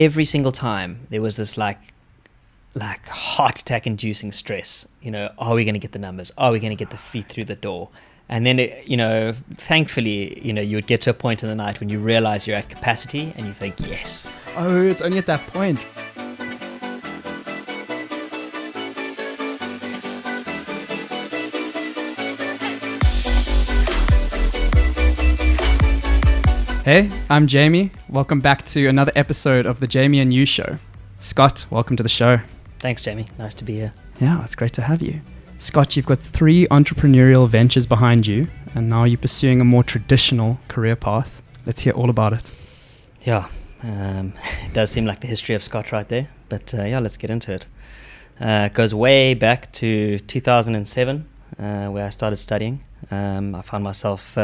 every single time there was this like heart attack inducing stress. Are we going to get the numbers? Are we going to get the feet through the door? And then, thankfully, you would get to a point in the night when you realize you're at capacity and you think, yes. Oh, it's only at that point. Hey, I'm Jamie. Welcome back to another episode of the Jamie and You Show. Scott, welcome to the show. Thanks, Jamie. Nice to be here. Yeah, it's great to have you. Scott, you've got 3 entrepreneurial ventures behind you, and now you're pursuing a more traditional career path. Let's hear all about it. Yeah, it does seem like the history of Scott right there, but let's get into it. It goes way back to 2007, where I started studying. I found myself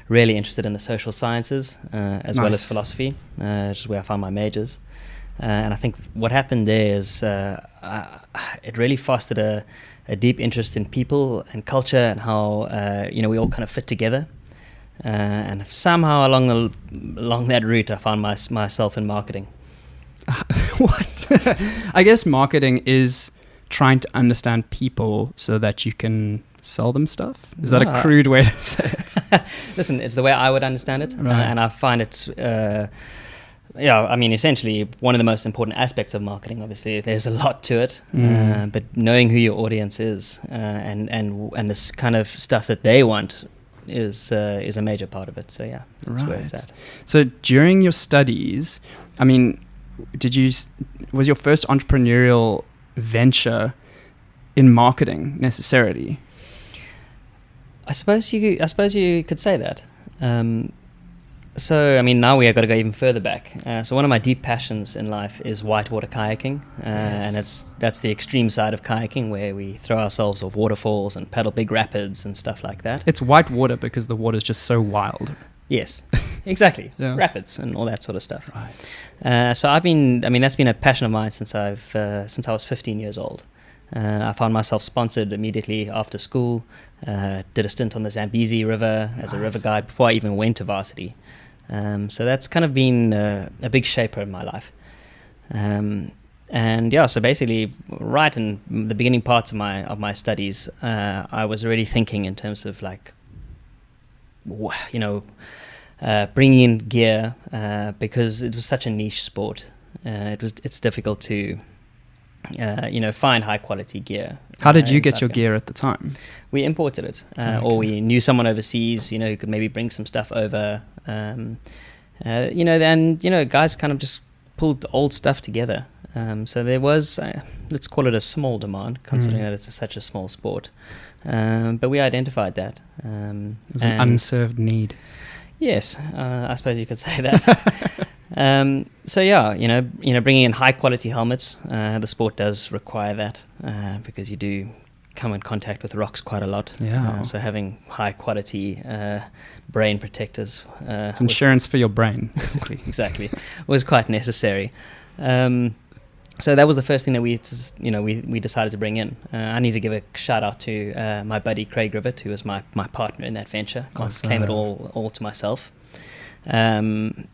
really interested in the social sciences as well as philosophy, which is where I found my majors. And I think what happened there is it really fostered a deep interest in people and culture and how we all kind of fit together. And somehow along that route, I found myself in marketing. What? I guess marketing is trying to understand people so that you can sell them stuff. Is that a crude way to say it? Listen, it's the way I would understand it, right. And I find it. Essentially one of the most important aspects of marketing. Obviously, there's a lot to it, but knowing who your audience is and this kind of stuff that they want is a major part of it. So yeah, that's where it's at. So during your studies, I mean, was your first entrepreneurial venture in marketing necessarily? I suppose you could say that. So, I mean, now we have got to go even further back. So one of my deep passions in life is whitewater kayaking. And that's the extreme side of kayaking where we throw ourselves off waterfalls and paddle big rapids and stuff like that. It's white water because the water is just so wild. Yes, exactly. Yeah. Rapids and all that sort of stuff. Right. So that's been a passion of mine since I was 15 years old. I found myself sponsored immediately after school, did a stint on the Zambezi River as a river guide before I even went to varsity. So that's kind of been a big shaper in my life. So basically right in the beginning parts of my studies, I was already thinking in terms of like, bringing in gear, because it was such a niche sport. It's difficult to find high quality gear. How did you get your gear at the time? We imported it, Okay. or we knew someone overseas, who could maybe bring some stuff over. Guys kind of just pulled old stuff together. So there was, let's call it a small demand, considering that it's such a small sport. But we identified that. There's an unserved need. Yes, I suppose you could say that. Bringing in high quality helmets, the sport does require that, because you do come in contact with rocks quite a lot. Yeah. So having high quality brain protectors. It's insurance for your brain, basically. Exactly. Was quite necessary. So that was the first thing that we decided to bring in. I need to give a shout out to my buddy Craig Rivet, who was my partner in that venture. Awesome. Came it all to myself. We kind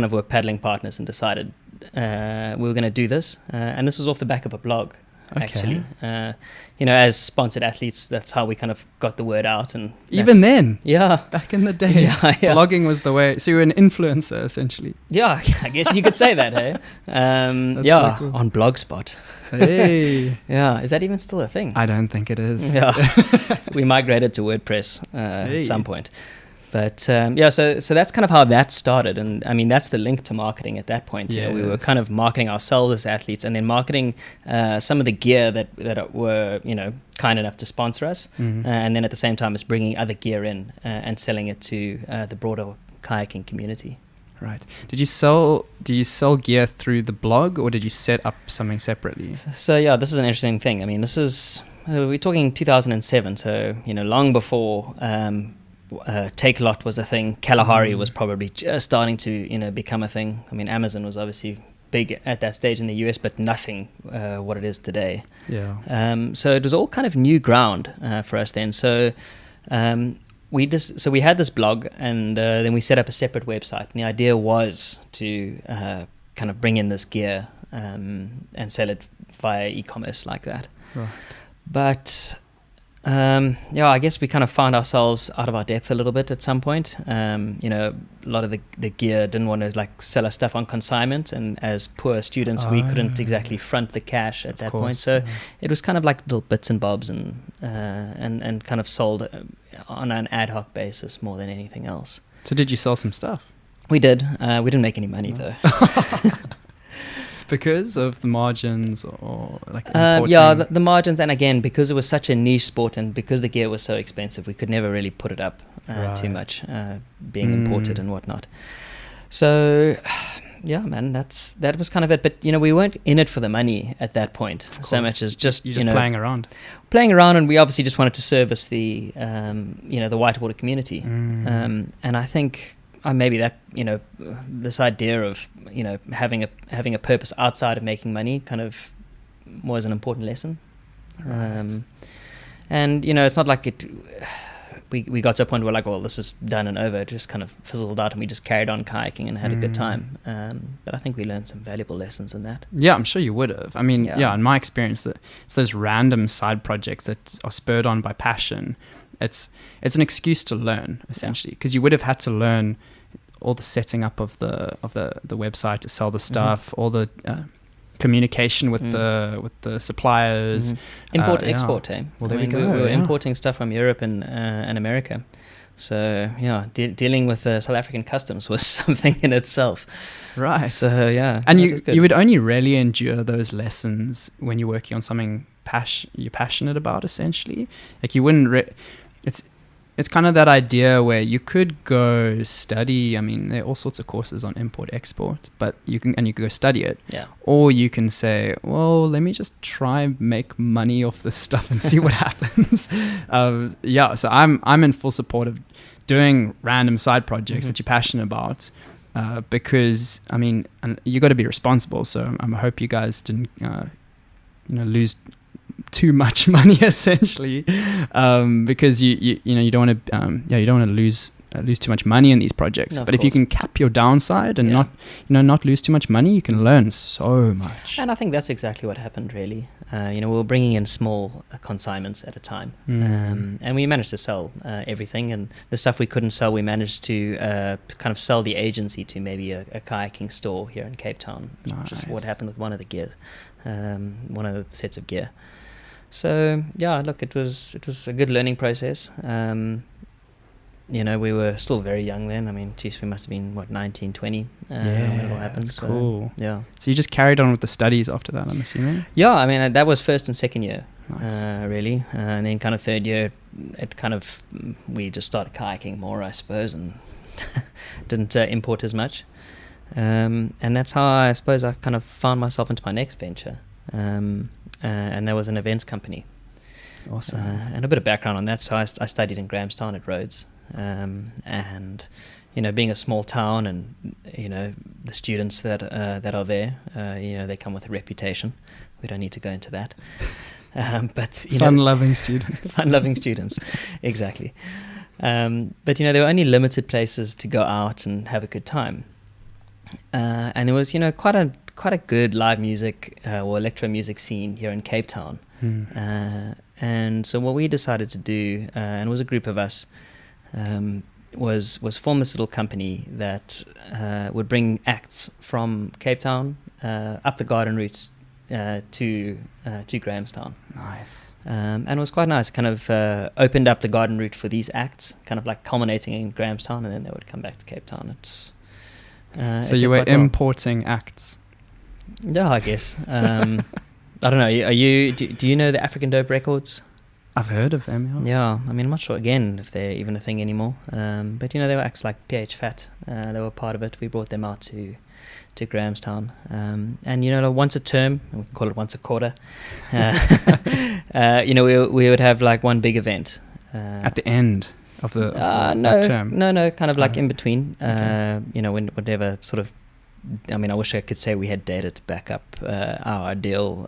of were paddling partners and decided we were going to do this. And this was off the back of a blog, actually. As sponsored athletes, that's how we kind of got the word out. And even then? Yeah. Back in the day, blogging was the way. So you were an influencer, essentially. Yeah, I guess you could say that, hey? So cool. On Blogspot. Hey. Yeah, is that even still a thing? I don't think it is. Yeah. We migrated to WordPress at some point. But so that's kind of how that started. And I mean, that's the link to marketing at that point. Yes. We were kind of marketing ourselves as athletes and then marketing some of the gear that were, kind enough to sponsor us. And then at the same time, it's bringing other gear in and selling it to the broader kayaking community. Right. Do you sell gear through the blog or did you set up something separately? So this is an interesting thing. I mean, this is, we're talking 2007. So, long before, Take a Lot was a thing. Kalahari was probably just starting to become a thing. I mean, Amazon was obviously big at that stage in the US, but nothing what it is today. Yeah. So it was all kind of new ground for us then. So we had this blog, and then we set up a separate website. And the idea was to kind of bring in this gear and sell it via e-commerce like that. Right. But I guess we kind of found ourselves out of our depth a little bit at some point. A lot of the gear didn't want to like sell us stuff on consignment, and as poor students, we couldn't exactly front the cash at that point. So it was kind of like little bits and bobs, and kind of sold on an ad hoc basis more than anything else. So did you sell some stuff? We did. We didn't make any money though. Because of the margins, or like importing? The margins, and again, because it was such a niche sport and because the gear was so expensive, we could never really put it up too much, being imported and whatnot. So yeah, man, that was kind of it. But we weren't in it for the money at that point so much as just playing around, and we obviously just wanted to service the the whitewater community. And I think maybe that this idea of having a purpose outside of making money kind of was an important lesson. Right. And it's not like we got to a point where like, well, this is done and over. It just kind of fizzled out and we just carried on kayaking and had a good time. But I think we learned some valuable lessons in that. Yeah, I'm sure you would have. I mean, in my experience, it's those random side projects that are spurred on by passion. It's an excuse to learn, essentially, because you would have had to learn all the setting up of the website to sell the stuff, all the communication with the suppliers, export. Well, there we go. We were importing stuff from Europe and America, so dealing with South African customs was something in itself. Right. So and you would only really endure those lessons when you're working on something you're passionate about, essentially. Like you wouldn't. It's kind of that idea where you could go study. I mean, there are all sorts of courses on import-export, but you can go study it. Yeah. Or you can say, well, let me just try make money off this stuff and see what happens. So I'm in full support of doing random side projects that you're passionate about, because I mean, you got to be responsible. So I hope you guys didn't, lose too much money, essentially, because you don't want to lose too much money in these projects. No, but if you can cap your downside and not lose too much money, you can learn so much. And I think that's exactly what happened, really. We were bringing in small consignments at a time, and we managed to sell everything. And the stuff we couldn't sell, we managed to kind of sell the agency to maybe a kayaking store here in Cape Town, which is what happened with one of the gear, one of the sets of gear. So look, it was a good learning process. We were still very young then. I mean, geez, we must have been 19, 20 when it all happened. That's cool. Yeah. So you just carried on with the studies after that, I'm assuming? Yeah, I mean, that was first and second year, Nice. really. And then kind of third year, we just started kayaking more, I suppose, and didn't import as much. And that's how I suppose I kind of found myself into my next venture. And there was an events company. Awesome. And a bit of background on that. So I studied in Grahamstown at Rhodes, and being a small town, and the students that are there, they come with a reputation. We don't need to go into that. But fun-loving students. Fun-loving students, exactly. But there were only limited places to go out and have a good time, and there was quite a good live music or electro music scene here in Cape Town. And so what we decided to do, and it was a group of us, was form this little company that would bring acts from Cape Town up the garden route to Grahamstown. Nice. And it was quite nice. Kind of opened up the garden route for these acts, kind of like culminating in Grahamstown, and then they would come back to Cape Town. So you were importing acts. Yeah, I guess. I don't know. Do you know the African Dope Records? I've heard of them. Yeah, I mean, I'm not sure again if they're even a thing anymore. But they were acts like PH Fat. They were part of it. We brought them out to Grahamstown. And once a term, and we can call it once a quarter. We would have like one big event at the end of the term. No, kind of like in between. Okay. Whatever sort of. I mean, I wish I could say we had data to back up our ideal,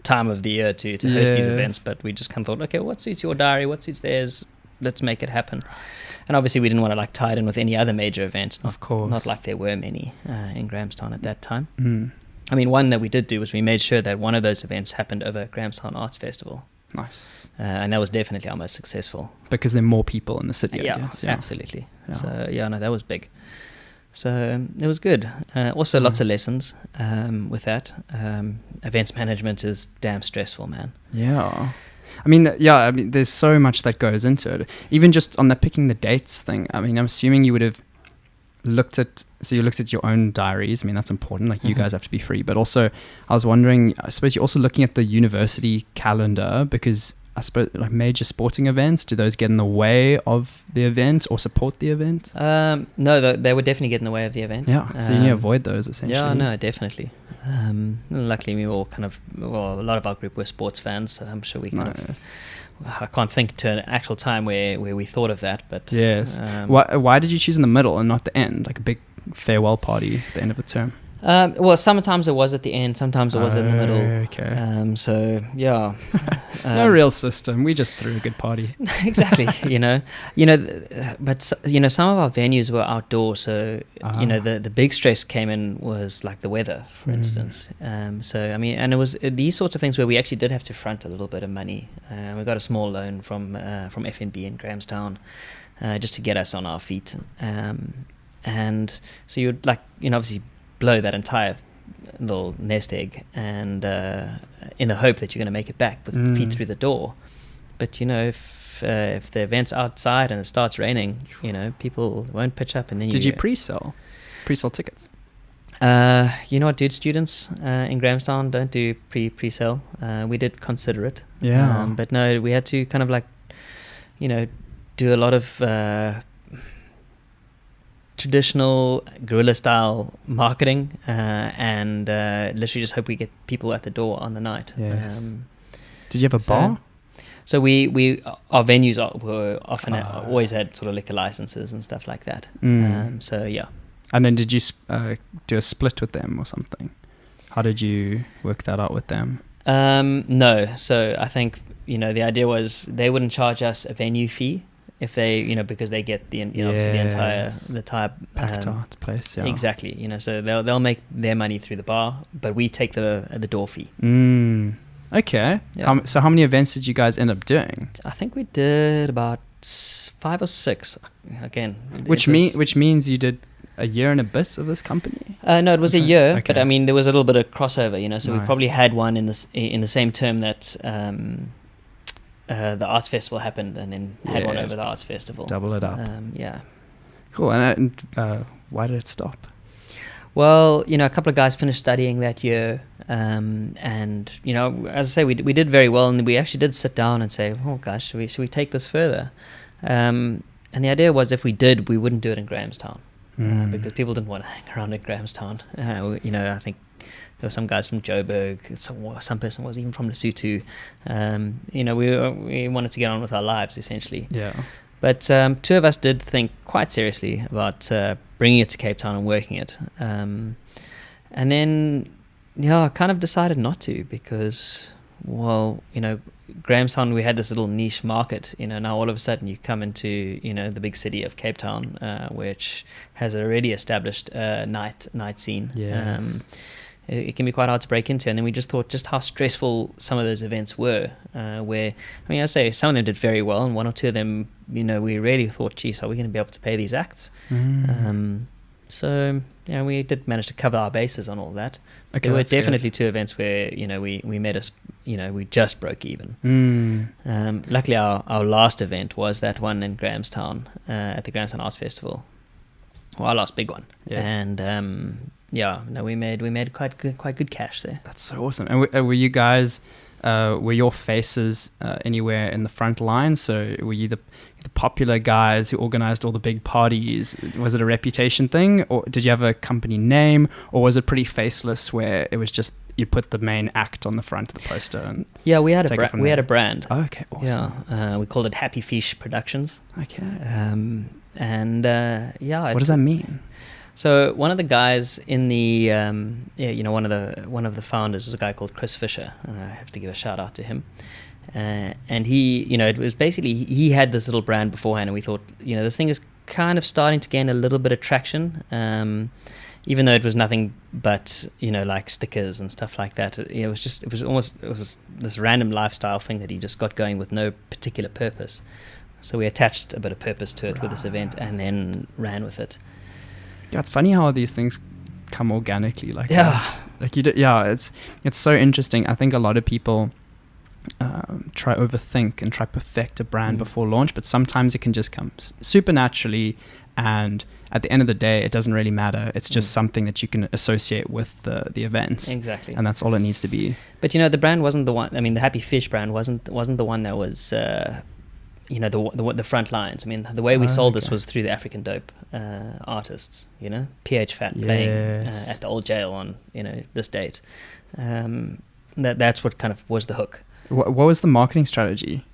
time of the year to host these events, but we just kind of thought, okay, what suits your diary? What suits theirs? Let's make it happen. And obviously we didn't want to like tie it in with any other major event. Of course. Not like there were many in Grahamstown at that time. Mm. I mean, one that we did do was we made sure that one of those events happened over Grahamstown Arts Festival. Nice. And that was definitely our most successful. Because there are more people in the city, I guess. Yeah, absolutely. Yeah. So, yeah, no, that was big. So it was good. Also, lots of lessons with that. Events management is damn stressful, man. Yeah. I mean, there's so much that goes into it. Even just on the picking the dates thing, I mean, I'm assuming you would have looked at your own diaries. I mean, that's important. Like, you guys have to be free. But also, I was wondering, I suppose you're also looking at the university calendar, because I suppose like major sporting events, do those get in the way of the event or support the event? No, they would definitely get in the way of the event. Yeah, so you need to avoid those essentially. Yeah, no, definitely. Luckily, we all a lot of our group were sports fans, so I'm sure we I can't think to an actual time where we thought of that, but yes. Why did you choose in the middle and not the end, like a big farewell party at the end of the term? Well, sometimes it was at the end, sometimes it was in the middle. Okay. So yeah. No real system. We just threw a good party. Exactly. But some of our venues were outdoors, so the big stress came in was like the weather, for instance. So I mean, and it was these sorts of things where we actually did have to front a little bit of money. We got a small loan from FNB in Grahamstown, just to get us on our feet. And so you'd obviously blow that entire little nest egg, and in the hope that you're going to make it back with feet through the door. But if the event's outside and it starts raining, people won't pitch up. And then did you pre-sell tickets? You know what, dude? Students in Grahamstown don't do pre-sale. We did consider it, but no, we had to kind of do a lot of traditional guerrilla style marketing, and literally just hope we get people at the door on the night. Yes. Did you have a bar? So our venues were often always had sort of liquor licenses and stuff like that. So yeah. And then did you do a split with them or something? How did you work that out with them? No. So I think the idea was they wouldn't charge us a venue fee if they, because they get obviously the entire packed out place. Yeah. Exactly. So they'll make their money through the bar, but we take the door fee. Okay. Yeah. So how many events did you guys end up doing? I think we did about 5 or 6. Again, which means you did a year and a bit of this company? No, it was a year, but I mean there was a little bit of crossover. So we probably had one in the same term that. The arts festival happened, and then had one over the arts festival. Double it up. Yeah. Cool. And why did it stop? Well, a couple of guys finished studying that year, and as I say, we did very well, and we actually did sit down and say, oh gosh, should we take this further? And the idea was, if we did, we wouldn't do it in Grahamstown, because people didn't want to hang around in Grahamstown. I think there were some guys from Joburg, some person was even from Lesotho. We wanted to get on with our lives, essentially. Yeah. But 2 of us did think quite seriously about bringing it to Cape Town and working it. And then, I kind of decided not to, because, Grahamstown, we had this little niche market. Now all of a sudden you come into, the big city of Cape Town, which has already established night scene. Yes. It can be quite hard to break into, and then we just thought just how stressful some of those events were, where, I say some of them did very well, and 1 or 2 of them, we really thought, geez, are we going to be able to pay these acts? So, we did manage to cover our bases on all that. Okay, there were definitely good 2 events where, we made us, we just broke even. Luckily, our last event was that one in Grahamstown, at the Grahamstown Arts Festival. Well, our last big one. Yes. And, we made quite good cash there. That's so awesome. And were you guys, were your faces anywhere in the front line? So were you the popular guys who organized all the big parties? Was it a reputation thing, or did you have a company name, or was it pretty faceless where it was just you put the main act on the front of the poster? And we had a brand. Oh, okay, awesome. Yeah, we called it Happy Fish Productions. Okay. What does that mean? So one of the guys in the one of the founders is a guy called Chris Fisher, and I have to give a shout out to him. And he, it was basically, he had this little brand beforehand, and we thought, this thing is kind of starting to gain a little bit of traction, even though it was nothing but, like stickers and stuff like that. It was this random lifestyle thing that he just got going with no particular purpose. So we attached a bit of purpose to it with this event, and then ran with it. Yeah, it's funny how these things come organically like that. Like it's so interesting. I think a lot of people try overthink and try perfect a brand before launch, but sometimes it can just come super naturally, and at the end of the day it doesn't really matter. It's just something that you can associate with the events. Exactly. And that's all it needs to be. But the brand wasn't the one. I mean, the Happy Fish brand wasn't the one that was the front lines. I mean, the way we sold this was through the African Dope artists, PH Fat playing at the old jail on this date. That's what kind of was the hook. What was the marketing strategy?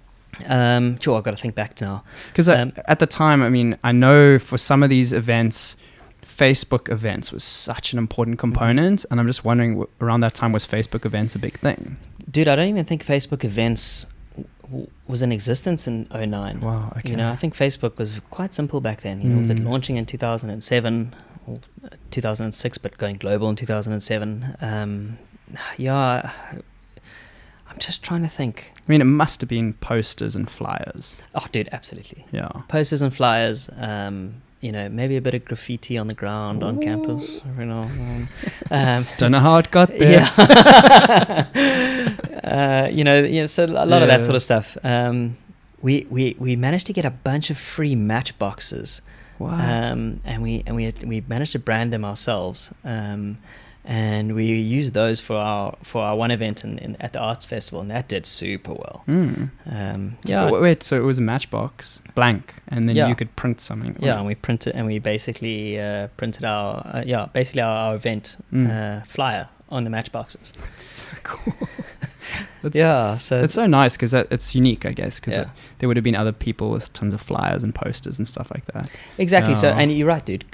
Sure, I've got to think back now. Because at the time, I mean, I know for some of these events, Facebook events was such an important component, and I'm just wondering, around that time, was Facebook events a big thing? Dude, I don't even think Facebook events was in existence in 2009. Wow, okay. I think Facebook was quite simple back then, with it launching in 2007 or 2006, but going global in 2007. I'm just trying to think. I mean, it must have been posters and flyers. Oh, dude, absolutely. Yeah. Posters and flyers, maybe a bit of graffiti on the ground on campus. Don't know how it got there. Yeah. So a lot of that sort of stuff. We managed to get a bunch of free matchboxes. What? And we managed to brand them ourselves. And we used those for our one event at the arts festival, and that did super well. Wait, so it was a matchbox, blank, and then you could print something. Yeah, and we printed, and we basically printed our event flyer on the matchboxes. That's so cool. So it's so nice because it's unique, I guess, because there would have been other people with tons of flyers and posters and stuff like that. Exactly. So, and you're right, dude.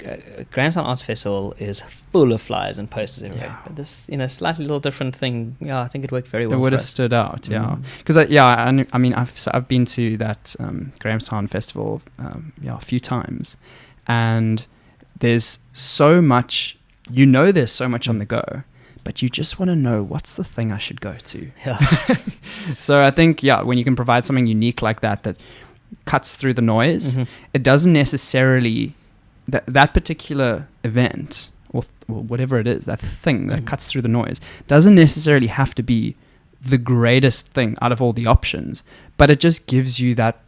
Grahamstown Arts Festival is full of flyers and posters everywhere. Yeah. But this, slightly little different thing. Yeah, I think it worked very well. It would have stood out. Yeah, because I mean, I've been to that Grahamstown Festival a few times, and there's so much. There's so much on the go. But you just want to know, what's the thing I should go to? Yeah. So I think, when you can provide something unique like that cuts through the noise, it doesn't necessarily, that particular event, or whatever it is, that thing that cuts through the noise, doesn't necessarily have to be the greatest thing out of all the options, but it just gives you that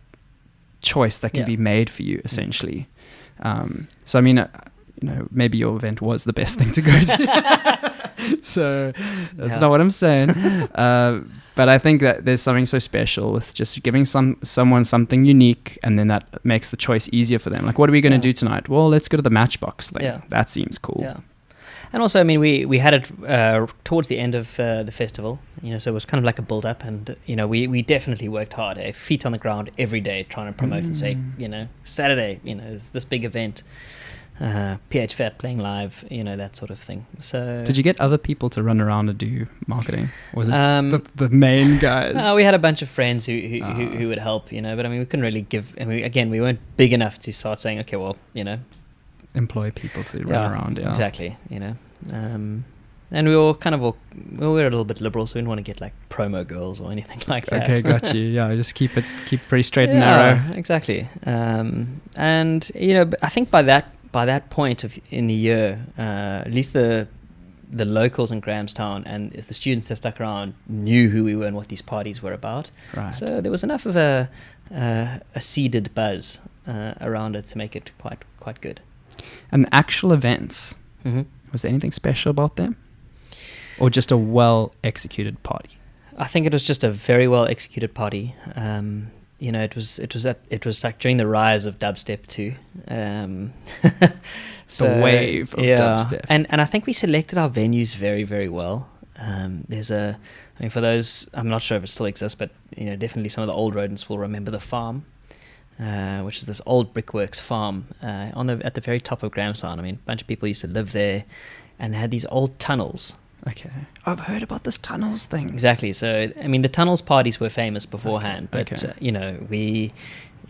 choice that can be made for you, essentially. So, I mean, maybe your event was the best thing to go to. So that's not what I'm saying. But I think that there's something so special with just giving someone something unique, and then that makes the choice easier for them. Like, what are we going to do tonight? Well, let's go to the Matchbox thing. Yeah. That seems cool. Yeah. And also, I mean, we had it towards the end of the festival, so it was kind of like a build-up, and, we definitely worked hard, feet on the ground every day, trying to promote and say, Saturday, is this big event. PH Fat playing live, that sort of thing. So did you get other people to run around and do marketing? Or was it the main guys? We had a bunch of friends who would help, but I mean, we couldn't really give. I mean, again, we weren't big enough to start saying, okay, well, employ people to run around. Yeah, exactly. And we were we were a little bit liberal, so we didn't want to get like promo girls or anything like that. Okay, got you. Yeah, just keep pretty straight and narrow. Exactly. And I think by that point in the year, at least the locals in Grahamstown and the students that stuck around knew who we were and what these parties were about. Right. So there was enough of a seeded buzz around it to make it quite good. And the actual events, was there anything special about them? Or just a well-executed party? I think it was just a very well-executed party. It was like during the rise of dubstep too. The wave of dubstep. And I think we selected our venues very, very well. For those, I'm not sure if it still exists, but definitely some of the old rodents will remember the farm, which is this old brickworks farm at the very top of Grahamstown. I mean, a bunch of people used to live there, and they had these old tunnels Okay. I've heard about this tunnels thing. Exactly. So, I mean, the tunnels parties were famous beforehand, but, we,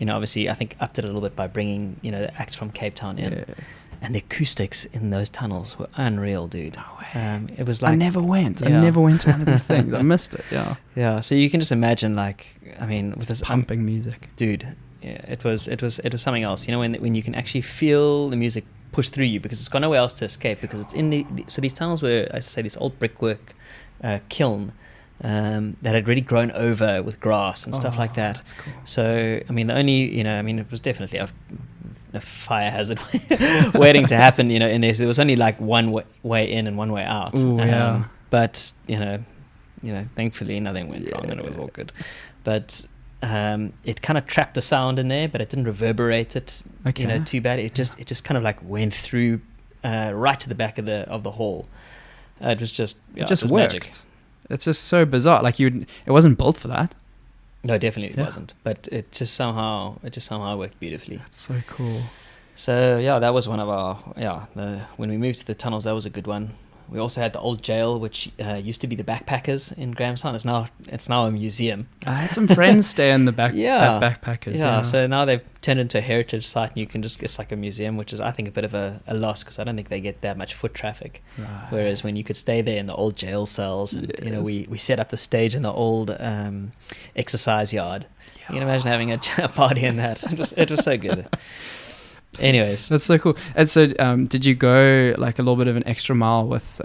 obviously, I think upped it a little bit by bringing, the acts from Cape Town in. Yes. And the acoustics in those tunnels were unreal, dude. No way. It was like... I never went. Yeah. I never went to one of these things. I missed it, yeah. Yeah, so you can just imagine, with this... Pumping music. Dude, yeah, it was something else. When you can actually feel the music push through you, because it's got nowhere else to escape, because it's in so these tunnels were, as I say, this old brickwork kiln that had really grown over with grass and stuff like that. That's cool. So, I mean, the only, it was definitely a fire hazard waiting to happen, in there. So there was only like one way in and one way out. Ooh, yeah. But, thankfully nothing went wrong and it was all good. But it kind of trapped the sound in there, but it didn't reverberate it, too bad. It just kind of like went through right to the back of the hall. It was just, it just was worked. magic. It's just so bizarre. Like it wasn't built for that. No, definitely it wasn't. But it just somehow worked beautifully. That's so cool. So yeah, that was one of our when we moved to the tunnels, that was a good one. We also had the old jail, which used to be the backpackers in Grahamstown. It's now a museum. I had some friends stay in the backpackers. Yeah, so now they've turned into a heritage site, and it's like a museum, which is, I think, a bit of a loss, because I don't think they get that much foot traffic. Right. Whereas when you could stay there in the old jail cells, and we set up the stage in the old exercise yard. Yeah. You can imagine having a party in that. It was so good. Anyways, that's so cool. And so did you go like a little bit of an extra mile with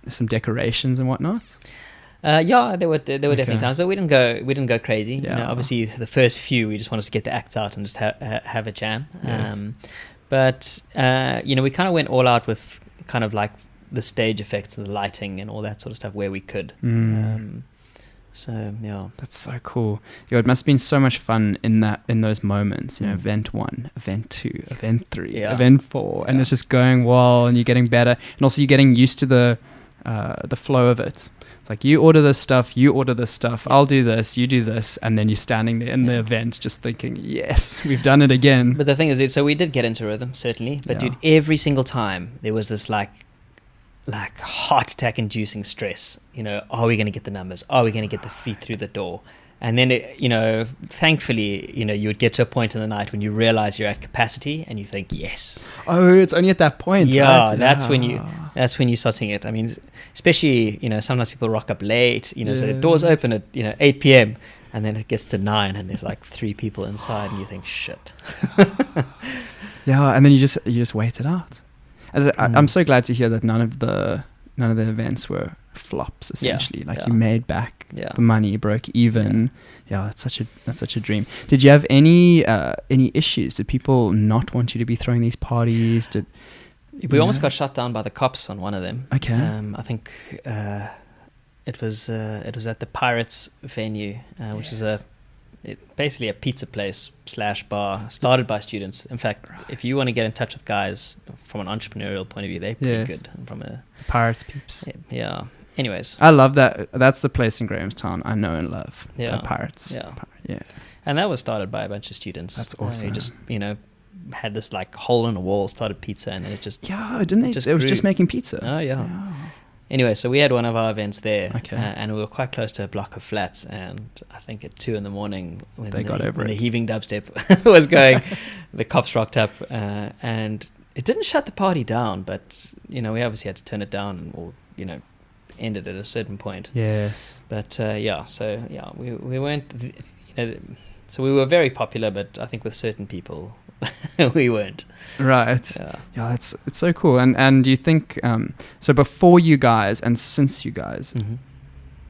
some decorations and whatnot? There were definitely times, but we didn't go crazy. Yeah. Obviously the first few, we just wanted to get the acts out and just have a jam. Yes. But we kind of went all out with kind of like the stage effects and the lighting and all that sort of stuff where we could. So yeah, that's so cool. It must have been so much fun in those moments. Event 1, event 2, event 3, event 4, and it's just going well, and you're getting better, and also you're getting used to the flow of it. It's like you order this stuff, I'll do this, you do this, and then you're standing there in the event just thinking, yes, we've done it again. But the thing is, dude, so we did get into rhythm, certainly, but dude, every single time there was this like heart attack inducing stress. Are we going to get the numbers? Are we going to get the feet through the door? And then thankfully you would get to a point in the night when you realize you're at capacity and you think, yes. Oh, it's only at that point. Right? That's when you start seeing it. I mean, especially sometimes people rock up late, so the doors open at 8 p.m. and then it gets to 9 and there's like 3 people inside and you think, shit. Yeah, and then you just wait it out. I'm so glad to hear that none of the events were flops, essentially. You made back the money, you broke even. That's such a dream. Did you have any issues? Did people not want you to be throwing these parties? We almost got shut down by the cops on one of them. Okay. I think it was at the Pirates venue, which is basically a pizza place / bar started by students. In fact, if you want to get in touch with guys from an entrepreneurial point of view, they're pretty good. From a Pirates peeps. Yeah. Anyways, I love that. That's the place in Grahamstown I know and love. Yeah. Pirates. Yeah. Yeah. And that was started by a bunch of students. That's awesome. They just had this like hole in the wall, started pizza, and then it just didn't they? It was just making pizza. Oh yeah. Anyway, so we had one of our events there, okay. And we were quite close to a block of flats, and I think at 2 a.m, when the heaving dubstep was going, the cops rocked up, and it didn't shut the party down, but we obviously had to turn it down or end it at a certain point. Yes. But we weren't, so we were very popular, but I think with certain people we weren't. Right. Yeah, it's so cool. And do you think so before you guys and since you guys,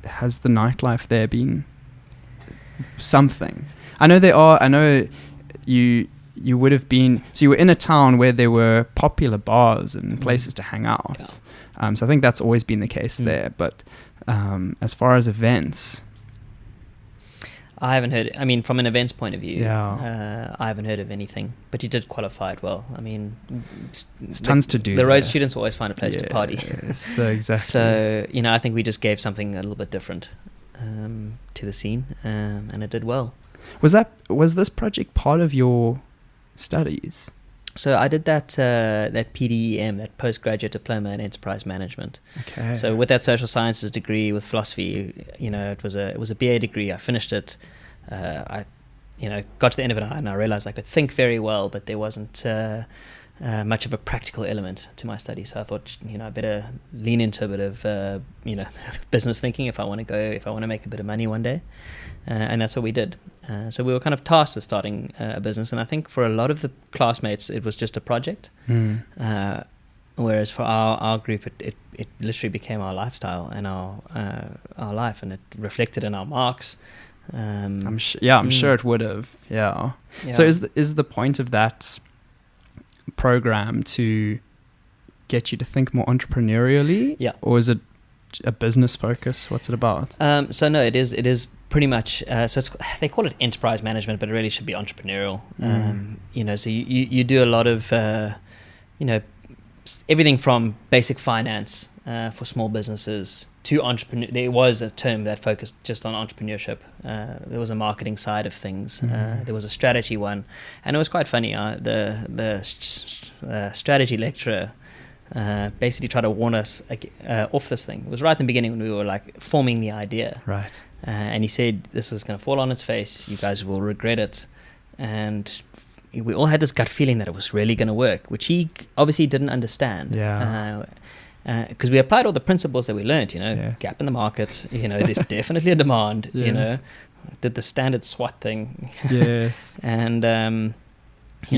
has the nightlife there been something? I know you would have been, so you were in a town where there were popular bars and places to hang out. So I think that's always been the case there. But as far as events, I haven't heard. I mean, from an events point of view, I haven't heard of anything. But you did qualify it well. I mean, there's tons to do. The Rhodes students always find a place to party. Exactly. So I think we just gave something a little bit different to the scene, and it did well. Was this project part of your studies? So I did that PDEM, that postgraduate diploma in enterprise management. Okay. So with that social sciences degree, with philosophy, it was a BA degree. I finished it. I got to the end of it and I realized I could think very well, but there wasn't much of a practical element to my study. So I thought, I better lean into a bit of business thinking if I want to make a bit of money one day. And that's what we did. So we were kind of tasked with starting a business, and I think for a lot of the classmates it was just a project. Whereas for our group it literally became our lifestyle and our life, and it reflected in our marks. I'm sure it would have. Yeah. So is the point of that program to get you to think more entrepreneurially? Yeah. Or is it a business focus? What's it about? So no, it is pretty much. So they call it enterprise management, but it really should be entrepreneurial. So you do a lot of everything from basic finance for small businesses to entrepreneur. There was a term that focused just on entrepreneurship. There was a marketing side of things. There was a strategy one, and it was quite funny. The strategy lecturer basically tried to warn us off this thing. It was right in the beginning when we were like forming the idea. Right. And he said, this is going to fall on its face. You guys will regret it. And we all had this gut feeling that it was really going to work, which he obviously didn't understand. Yeah. Because we applied all the principles that we learned, gap in the market, there's definitely a demand, Yes. Did the standard SWOT thing. Yes. And,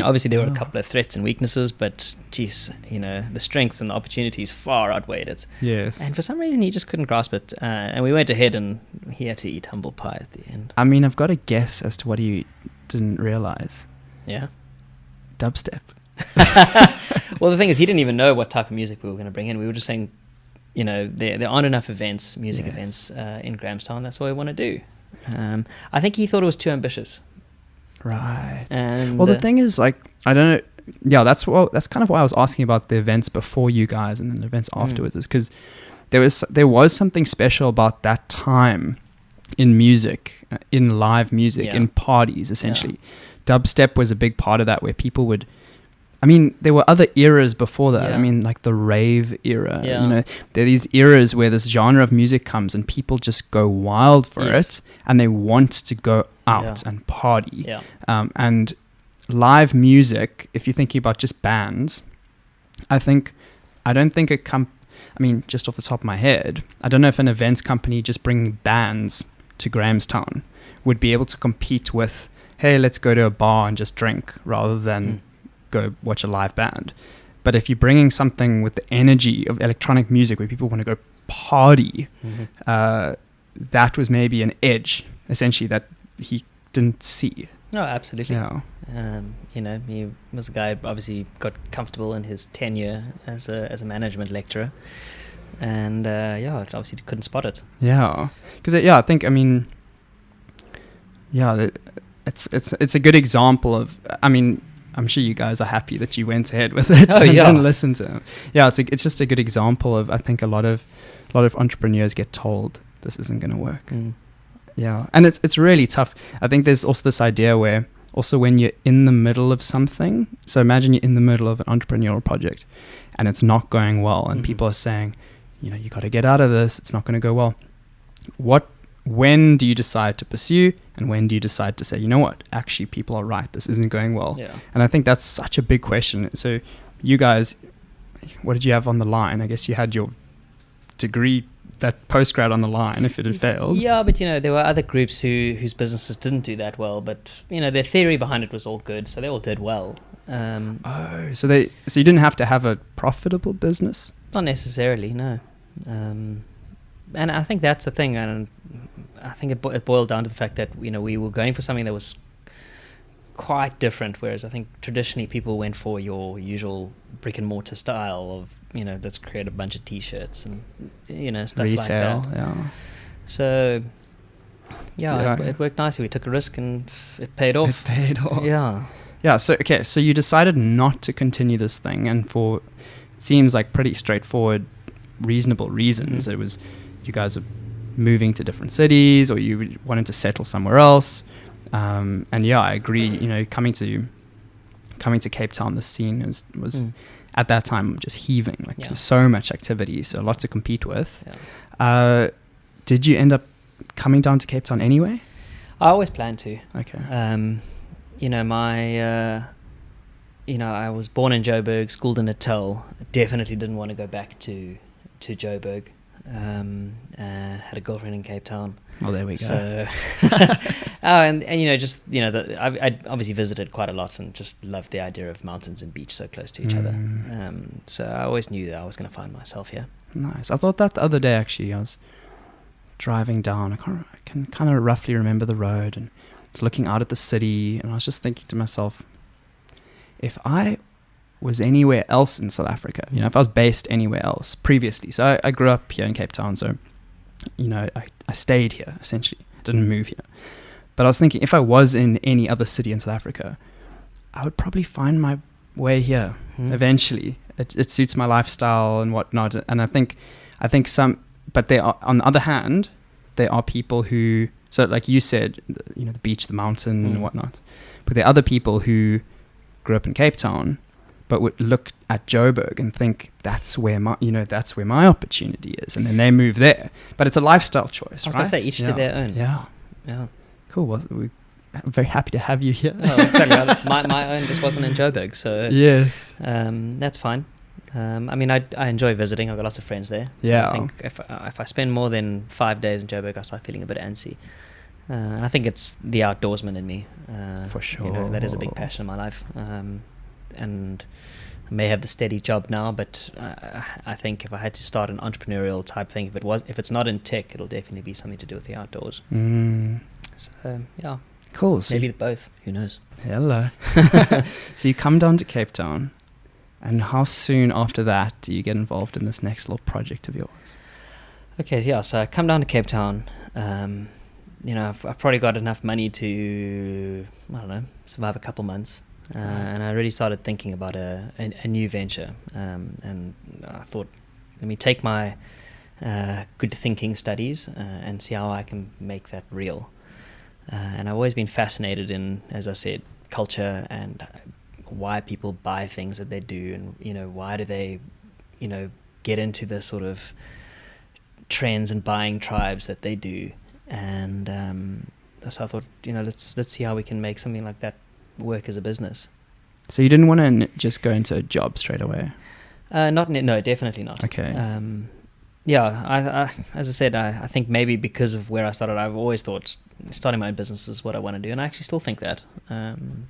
obviously there were a couple of threats and weaknesses, but geez, the strengths and the opportunities far outweighed it. Yes. And for some reason he just couldn't grasp it. And we went ahead and he had to eat humble pie at the end. I mean, I've got a guess as to what he didn't realize. Yeah. Dubstep. Well, the thing is, he didn't even know what type of music we were going to bring in. We were just saying, there aren't enough music events in Grahamstown. That's what we want to do. I think he thought it was too ambitious. Right. And the thing is, like, I don't know. Yeah, that's kind of why I was asking about the events before you guys and then the events afterwards, is because there was something special about that time in music, in live music, in parties, essentially. Dubstep was a big part of that, where people would. I mean, there were other eras before that. Yeah. I mean, like the rave era. Yeah. There are these eras where this genre of music comes and people just go wild for it, and they want to go out and party. Yeah. And live music, if you're thinking about just bands, I don't think I mean, just off the top of my head, I don't know if an events company just bringing bands to Grahamstown would be able to compete with, hey, let's go to a bar and just drink, rather than go watch a live band. But if you're bringing something with the energy of electronic music where people want to go party, that was maybe an edge, essentially, that he didn't see. No, absolutely. Yeah. He was a guy who obviously got comfortable in his tenure as a management lecturer, and obviously couldn't spot it. Yeah, because I think, I mean, it's a good example of. I mean, I'm sure you guys are happy that you went ahead with it and didn't listen to him. Yeah, it's just a good example of, I think, a lot of entrepreneurs get told this isn't going to work. Yeah, and it's really tough. I think there's also this idea where also when you're in the middle of something, so imagine you're in the middle of an entrepreneurial project and it's not going well, and people are saying, you got to get out of this, it's not going to go well. When do you decide to pursue, and when do you decide to say, you know what, actually people are right, this isn't going well? Yeah. And I think that's such a big question. So you guys, what did you have on the line? I guess you had your degree, that postgrad on the line if it had failed. Yeah, but there were other groups whose businesses didn't do that well, but their theory behind it was all good, so they all did well. So you didn't have to have a profitable business? Not necessarily, no. And I think that's the thing, and I think it boiled down to the fact that we were going for something that was quite different, whereas I think traditionally people went for your usual brick and mortar style of let's create a bunch of t-shirts and stuff retail, like that. Yeah. So it worked nicely. We took a risk and it paid off. Yeah. So you decided not to continue this thing, and it seems like pretty straightforward, reasonable reasons. It was you guys are moving to different cities, or you wanted to settle somewhere else. And I agree, coming to coming to Cape Town, the scene was at that time just heaving. Like there's so much activity, so a lot to compete with. Yeah. Did you end up coming down to Cape Town anyway? I always planned to. Okay. I was born in Joburg, schooled in Natal. Definitely didn't want to go back to Joburg. Had a girlfriend in Cape Town. Well, there we go. So, I obviously visited quite a lot and just loved the idea of mountains and beach so close to each other. So I always knew that I was going to find myself here. Nice. I thought that the other day, actually. I was driving down. I can kind of roughly remember the road, and I was looking out at the city, and I was just thinking to myself, if I was anywhere else in South Africa, if I was based anywhere else previously. So I grew up here in Cape Town, so, I stayed here, essentially. I didn't move here. But I was thinking, if I was in any other city in South Africa, I would probably find my way here eventually. It suits my lifestyle and whatnot. And I think but there are, on the other hand, there are people who, so like you said, the beach, the mountain and whatnot. But there are other people who grew up in Cape Town, but would look at Joburg and think that's where my opportunity is, and then they move there. But it's a lifestyle choice, right? I was going to say each to their own. Yeah. Cool. Well, I'm very happy to have you here. Oh, exactly. my own just wasn't in Joburg, so yes, that's fine. I enjoy visiting. I've got lots of friends there. Yeah. I think if I spend more than 5 days in Joburg, I start feeling a bit antsy. And I think it's the outdoorsman in me. For sure. That is a big passion in my life. And I may have the steady job now, but I think if I had to start an entrepreneurial type thing, if it's not in tech, it'll definitely be something to do with the outdoors. So yeah, cool. So maybe both. Who knows? Hello. So you come down to Cape Town, and how soon after that do you get involved in this next little project of yours? Okay, yeah. So I come down to Cape Town. I've probably got enough money to, survive a couple months. And I really started thinking about a new venture. And I thought, let me take my good thinking studies and see how I can make that real. And I've always been fascinated in, as I said, culture and why people buy things that they do, and why do they get into the sort of trends and buying tribes that they do. And so I thought, let's see how we can make something like that work as a business. So you didn't want to just go into a job straight away? No, definitely not. Okay. I as I said, I think maybe because of where I started, I've always thought starting my own business is what I want to do, and I actually still think that,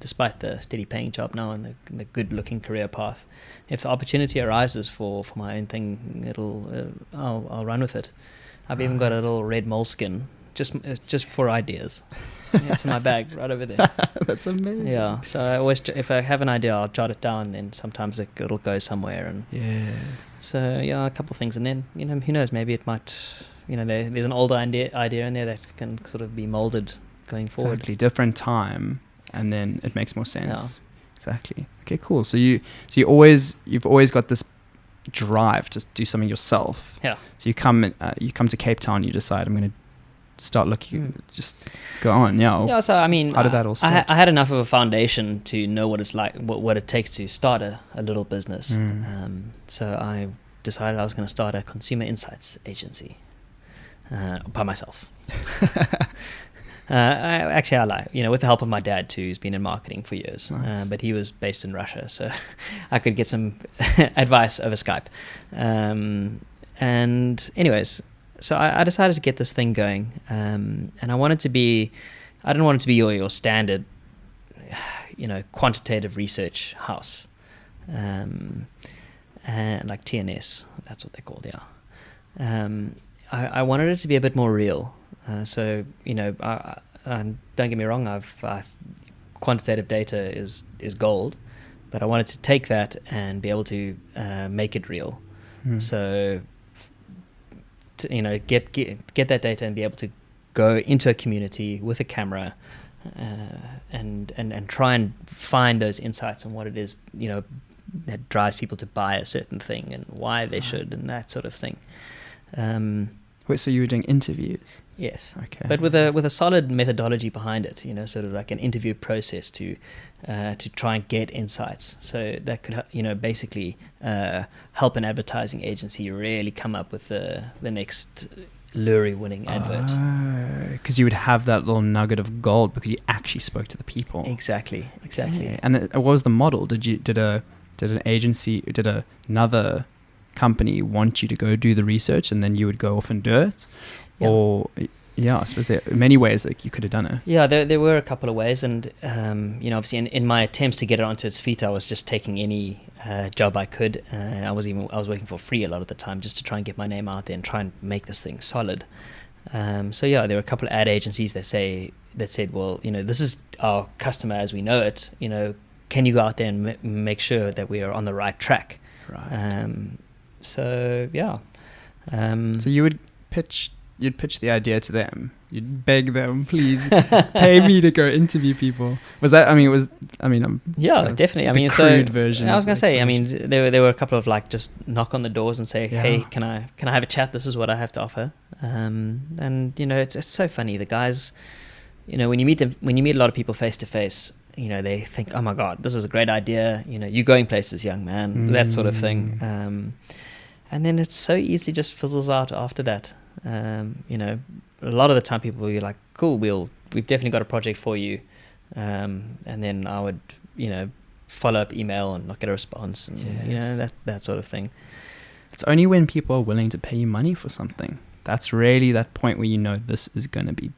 despite the steady paying job now and the good looking career path. If the opportunity arises for my own thing, I'll run with it. I've even got a little red moleskin just for ideas. It's in my bag right over there. That's amazing. Yeah, so I always, if I have an idea, I'll jot it down, and sometimes it'll go somewhere. And yes. So yeah, a couple of things, and then who knows? Maybe it might. There's an older idea in there that can sort of be molded going forward. Exactly, different time, and then it makes more sense. Yeah. Exactly. Okay, cool. So you've always got this drive to do something yourself. Yeah. So you come to Cape Town, you decide, I'm going to start looking, just go on. Yeah. So how did that all start? I had enough of a foundation to know what it's like, what it takes to start a little business. So I decided I was going to start a consumer insights agency by myself. I lie. With the help of my dad too, who's been in marketing for years. Nice. But he was based in Russia, so I could get some advice over Skype. And anyways, so I decided to get this thing going, and I didn't want it to be your standard, quantitative research house, and like TNS, that's what they're called, yeah. I wanted it to be a bit more real. So don't get me wrong, quantitative data is gold, but I wanted to take that and be able to make it real. So get that data and be able to go into a community with a camera and try and find those insights on what it is that drives people to buy a certain thing and why they should, and that sort of thing. Wait, so you were doing interviews? Yes. Okay. But with a solid methodology behind it, sort of like an interview process to try and get insights. So that could, basically help an advertising agency really come up with the next Lurie-winning advert. Because you would have that little nugget of gold because you actually spoke to the people. Exactly. Yeah. And what was the model? Did an agency, another company want you to go do the research and then you would go off and do it? Yeah. Or I suppose there are many ways that you could have done it. Yeah, there were a couple of ways, and obviously in my attempts to get it onto its feet, I was just taking any job I could. I was working for free a lot of the time just to try and get my name out there and try and make this thing solid. So there were a couple of ad agencies that said, well, this is our customer as we know it. Can you go out there and make sure that we are on the right track? Right. So yeah. So you'd pitch the idea to them. You'd beg them, please pay me to go interview people. Was that? Yeah, definitely. The crude version. I was gonna say. There were a couple of like just knock on the doors and say, hey, can I have a chat? This is what I have to offer. And it's so funny. The guys, when you meet a lot of people face to face, they think, oh my God, this is a great idea. You're going places, young man. That sort of thing. And then it so easily just fizzles out after that. A lot of the time people will be like, cool, we've definitely got a project for you. And then I would, follow up email and not get a response and, that sort of thing. It's only when people are willing to pay you money for something. That's really that point where this is going to be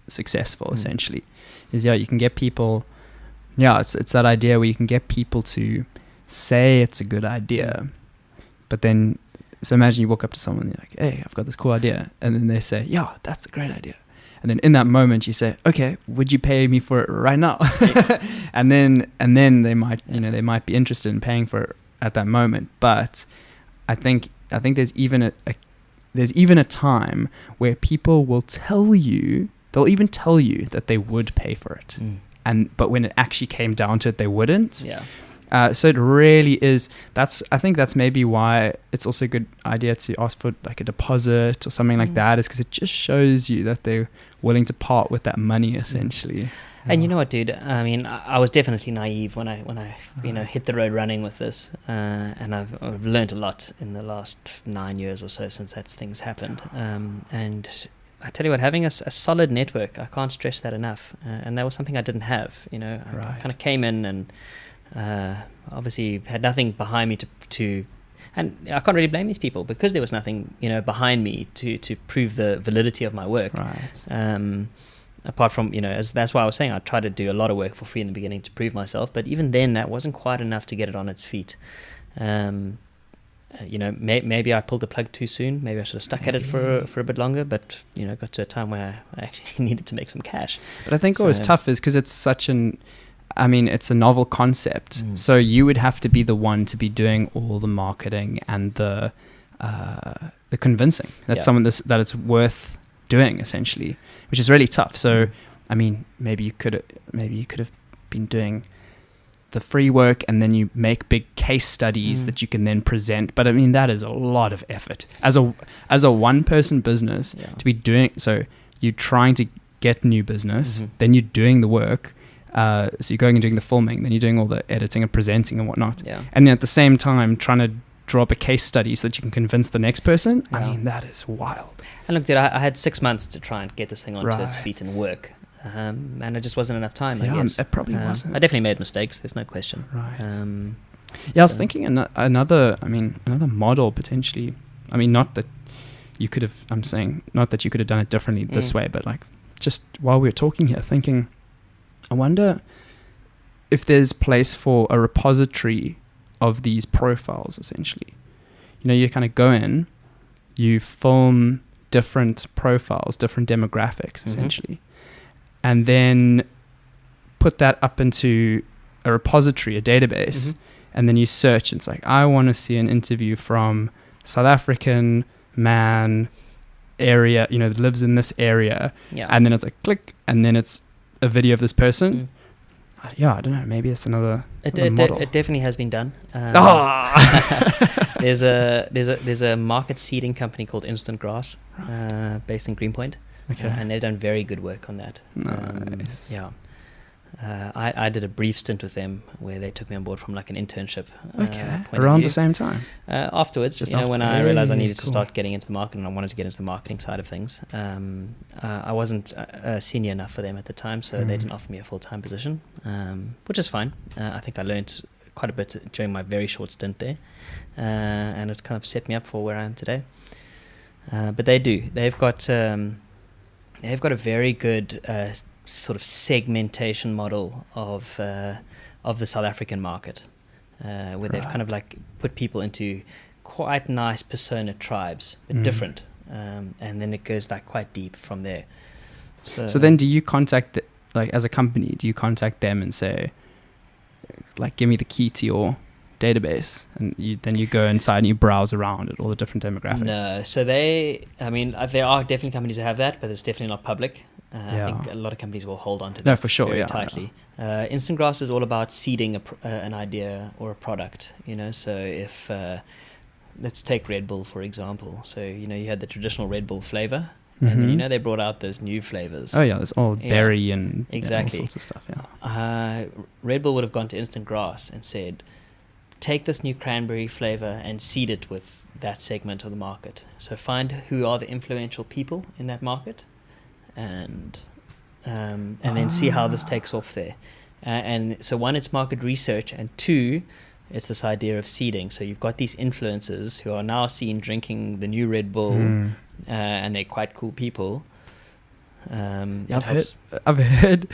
successful, essentially. You can get people, it's that idea where you can get people to say it's a good idea, but then, so imagine you walk up to someone and you're like, hey, I've got this cool idea. And then they say, yeah, that's a great idea. And then in that moment you say, okay, would you pay me for it right now? and then they might, they might be interested in paying for it at that moment. But I think there's even a time where people will they'll even tell you that they would pay for it. But when it actually came down to it, they wouldn't. Yeah. So it really is. I think that's maybe why it's also a good idea to ask for like a deposit or something like that, is because it just shows you that they're willing to part with that money, essentially. And you know what, dude? I was definitely naive when I hit the road running with this, and I've learned a lot in the last 9 years or so since that things happened. And I tell you what, having a solid network, I can't stress that enough. And that was something I didn't have. I kind of came in and obviously had nothing behind me to and I can't really blame these people because there was nothing behind me to prove the validity of my work, apart from that's why I was saying I tried to do a lot of work for free in the beginning to prove myself, but even then that wasn't quite enough to get it on its feet. Maybe I pulled the plug too soon. Maybe I should have stuck at it for a bit longer, but got to a time where I actually needed to make some cash. But I think what was tough is because it's it's a novel concept. So you would have to be the one to be doing all the marketing and the convincing that it's worth doing, essentially, which is really tough. So, maybe you could have been doing the free work and then you make big case studies that you can then present. But that is a lot of effort as a one person business to be doing. So you're trying to get new business, then you're doing the work. So you're going and doing the filming, then you're doing all the editing and presenting and whatnot. Yeah. And then at the same time, trying to draw up a case study so that you can convince the next person. Yeah. That is wild. And look, dude, I had 6 months to try and get this thing onto its feet and work. And it just wasn't enough time, I guess. It probably wasn't. I definitely made mistakes. There's no question. Right. I was thinking another model potentially. Not that you could have, not that you could have done it differently this way, but like just while we were talking here, thinking, I wonder if there's place for a repository of these profiles, essentially. You kind of go in, you film different profiles, different demographics, essentially, and then put that up into a repository, a database, and then you search. And it's like, I want to see an interview from South African man area, that lives in this area. Yeah. And then it's like, click, and then it's a video of this person. Yeah, I don't know. Maybe it's another It model. it definitely has been done. Ah! There's a market seeding company called Instant Grass, based in Greenpoint, Okay. and they've done very good work on that. Nice. Yeah. I did a brief stint with them where they took me on board from like an internship. Okay. Point Around of the view. same time. Afterwards, Just when after. I realized I Hey, needed to cool. start getting into the market and I wanted to get into the marketing side of things, I wasn't senior enough for them at the time, so they didn't offer me a full-time position, which is fine. I think I learned quite a bit during my very short stint there, and it kind of set me up for where I am today. But they've got a very good sort of segmentation model of the South African market, where they've kind of like put people into quite nice persona tribes, but different, and then it goes like quite deep from there. So then do you contact, like as a company, do you contact them and say, like, give me the key to your database, and then you go inside and you browse around at all the different demographics? No, so there are definitely companies that have that, but it's definitely not public. I think a lot of companies will hold on to that No, for sure, very yeah, tightly. Instant Grass is all about seeding an idea or a product, so if let's take Red Bull for example. So you had the traditional Red Bull flavor, and then they brought out those new flavors. Oh yeah, there's all berry and exactly all sorts of stuff. Yeah. Red Bull would have gone to Instant Grass and said, take this new cranberry flavor and seed it with that segment of the market. So find who are the influential people in that market, and then see how this takes off there. And so one, it's market research, and two, it's this idea of seeding. So you've got these influencers who are now seen drinking the new Red Bull, and they're quite cool people. I've heard,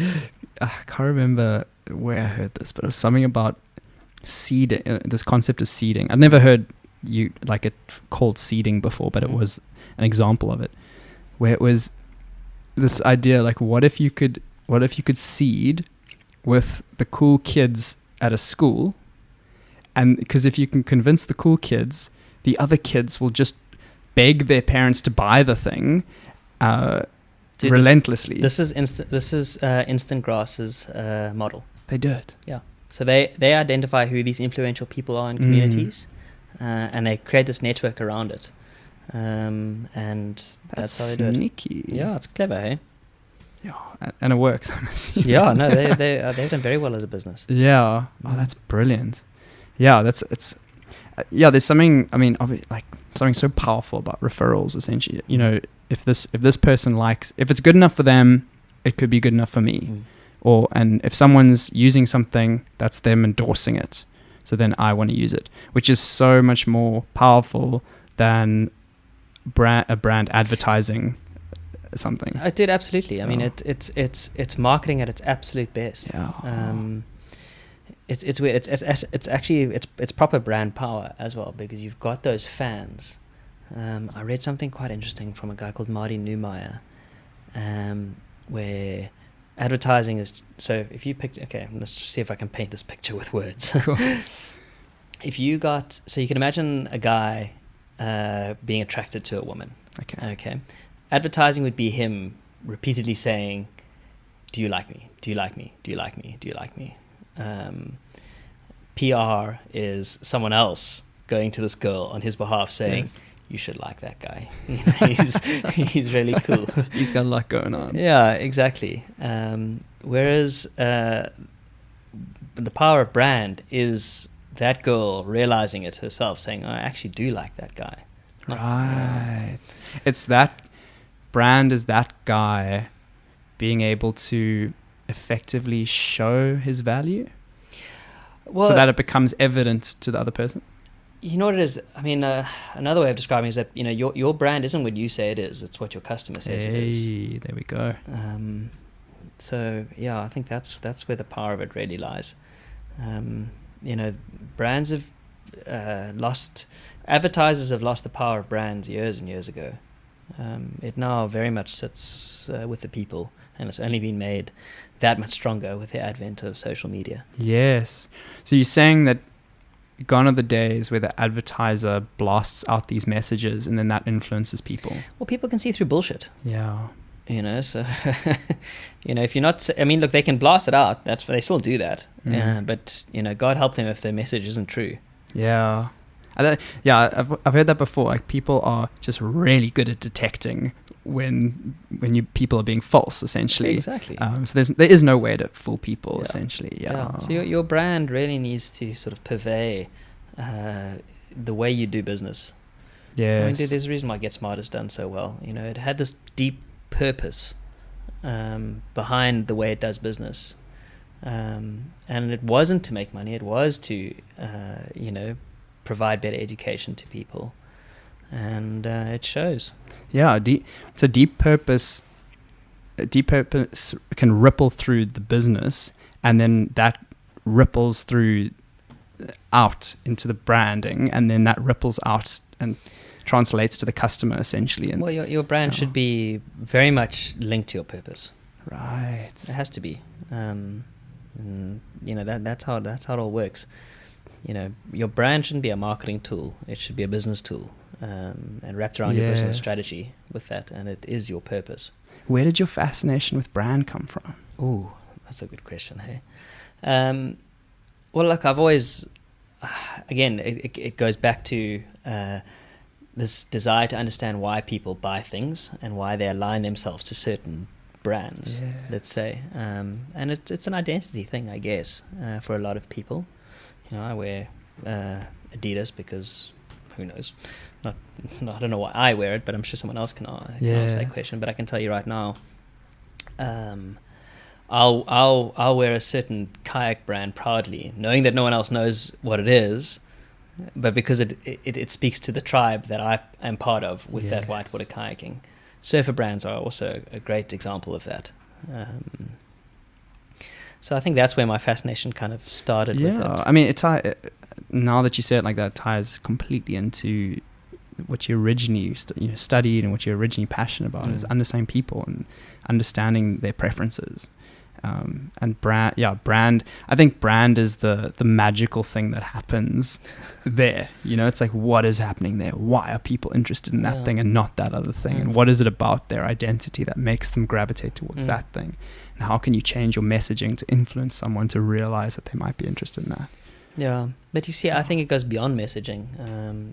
I can't remember where I heard this, but it was something about seeding, this concept of seeding. I've never heard it called seeding before, but it was an example of it, where it was this idea, like, what if you could seed with the cool kids at a school, and because if you can convince the cool kids, the other kids will just beg their parents to buy the thing relentlessly. This is Instant Grass's model. They do it. Yeah. So they identify who these influential people are in communities, and they create this network around it. And that's how they do it. Sneaky. Yeah, it's clever, hey? Yeah, and it works. I'm assuming. Yeah, no, they've done very well as a business. Yeah. Oh, that's brilliant. Yeah, there's something. I mean, like something so powerful about referrals. Essentially, if this person if it's good enough for them, it could be good enough for me. And if someone's using something, that's them endorsing it. So then I want to use it, which is so much more powerful than a brand advertising something. Dude, absolutely. I mean, it's marketing at its absolute best. Yeah. It's weird. It's actually proper brand power as well, because you've got those fans. I read something quite interesting from a guy called Marty Neumeyer, where advertising is, so if you let's see if I can paint this picture with words. Cool. You can imagine a guy being attracted to a woman. Okay. Advertising would be him repeatedly saying, do you like me? Do you like me? Do you like me? Do you like me? PR is someone else going to this girl on his behalf saying, yes, you should like that guy. He's really cool. He's got a lot going on. Yeah, exactly. Whereas the power of brand is that girl realizing it herself, saying, I actually do like that guy. Right. It's that brand is that guy being able to effectively show his value, so that it becomes evident to the other person. You know what it is? I mean, another way of describing it is that your brand isn't what you say it is; it's what your customer says it is. There we go. So yeah, I think that's where the power of it really lies. Brands have advertisers have lost the power of brands years and years ago. It now very much sits with the people, and it's only been made that much stronger with the advent of social media. Yes. So you're saying that gone are the days where the advertiser blasts out these messages and then that influences people. Well, people can see through bullshit. Yeah. you know. So you know, if you're not, I mean, look, they can blast it out, they still do that, but you know, God help them if their message isn't true. Yeah. I've heard that before. Like, people are just really good at detecting when people are being false, essentially. Exactly. So there is no way to fool people, essentially. Yeah. So your brand really needs to sort of purvey the way you do business. Yes. I mean, there's a reason why Get Smart is done so well. You know, it had this deep purpose behind the way it does business, and it wasn't to make money. It was to, you know, provide better education to people, and it shows. Yeah, so deep purpose can ripple through the business, and then that ripples through out into the branding, and then that ripples out and translates to the customer, essentially. And well, your brand should be very much linked to your purpose. Right. It has to be. And, you know, that's how it all works. You know, your brand shouldn't be a marketing tool. It should be a business tool, and wrapped around your business strategy with that, and it is your purpose. Where did your fascination with brand come from? Ooh, that's a good question, hey? Well, look, I've always, again, it goes back to this desire to understand why people buy things and why they align themselves to certain brands, let's say. And it's an identity thing, I guess, for a lot of people. You know, I wear Adidas because who knows? I don't know why I wear it, but I'm sure someone else can answer that question. But I can tell you right now, I'll wear a certain kayak brand proudly, knowing that no one else knows what it is, but because it speaks to the tribe that I am part of with that whitewater kayaking. Surfer brands are also a great example of that. So I think that's where my fascination kind of started with it. I mean, now that you say it like that, ties completely into what you originally studied and what you're originally passionate about, is understanding people and understanding their preferences. And brand. I think brand is the magical thing that happens there. You know, it's like, what is happening there? Why are people interested in that thing and not that other thing? And what is it about their identity that makes them gravitate towards that thing? And how can you change your messaging to influence someone to realize that they might be interested in that? Yeah, but you see, I think it goes beyond messaging.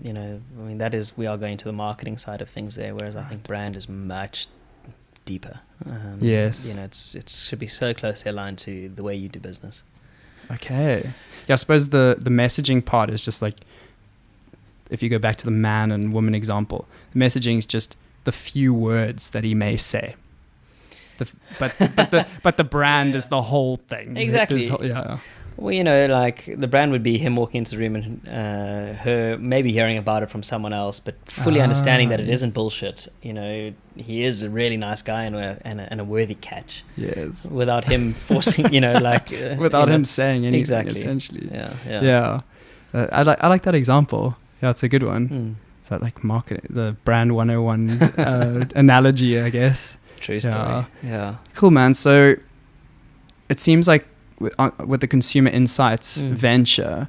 You know, I mean, we are going to the marketing side of things there, whereas I think brand is much deeper. Yes. You know, it should be so closely aligned to the way you do business. Okay. Yeah, I suppose the messaging part is just like, if you go back to the man and woman example, the messaging is just the few words that he may say. But the brand is the whole thing. Exactly. Yeah. Well, you know, like the brand would be him walking into the room and her maybe hearing about it from someone else, but fully understanding that it isn't bullshit. You know, he is a really nice guy and a worthy catch. Yes. Without him forcing, you know, like without him saying anything. Exactly. Essentially. Yeah. I like that example. Yeah, it's a good one. Is that like marketing, the brand 101 analogy, I guess. True story. Yeah. Cool, man. So it seems like with the consumer insights venture,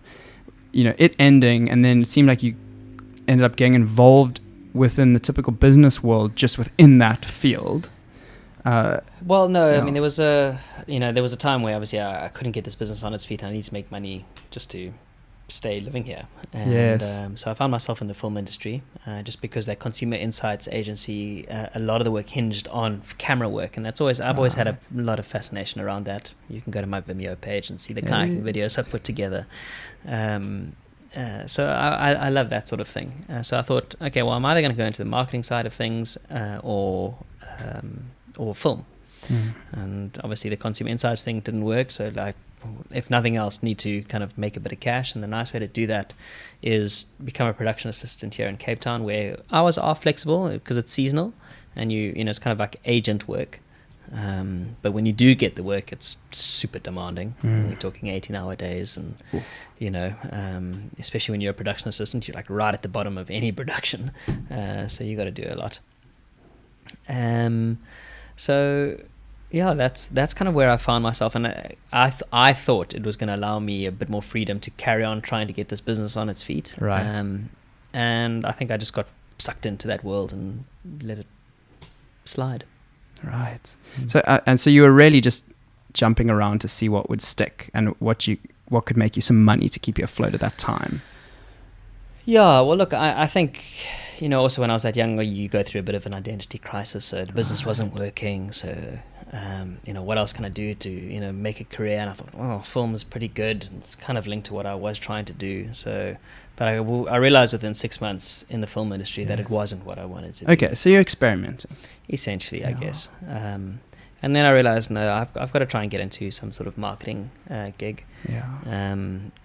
you know, it ending, and then it seemed like you ended up getting involved within the typical business world just within that field. Well, no, I mean, there was a time where obviously I couldn't get this business on its feet. I need to make money just to stay living here. And so I found myself in the film industry, just because that consumer insights agency, a lot of the work hinged on camera work, and I've always had a lot of fascination around that. You can go to my Vimeo page and see the kayaking videos I've put together. So I love that sort of thing. So I thought, okay, well, I'm either going to go into the marketing side of things or film. And obviously the consumer insights thing didn't work, so like, if nothing else, need to kind of make a bit of cash. And the nice way to do that is become a production assistant here in Cape Town, where hours are flexible because it's seasonal, and you know, it's kind of like agent work. But when you do get the work, it's super demanding. You're talking 18-hour days, and you know, especially when you're a production assistant, you're like right at the bottom of any production. So you got to do a lot. So yeah, that's kind of where I found myself, and I thought it was going to allow me a bit more freedom to carry on trying to get this business on its feet. Right. And I think I just got sucked into that world and let it slide. Right. So and so you were really just jumping around to see what would stick and what could make you some money to keep you afloat at that time. Yeah, well, look, I think, also when I was that young, you go through a bit of an identity crisis. So the business wasn't working. So, what else can I do to, make a career? And I thought, film is pretty good. It's kind of linked to what I was trying to do. So, but I realized within 6 months in the film industry that it wasn't what I wanted to do. Okay, so you're experimenting. Essentially, I guess. And then I realized, no, I've got to try and get into some sort of marketing gig. Yeah.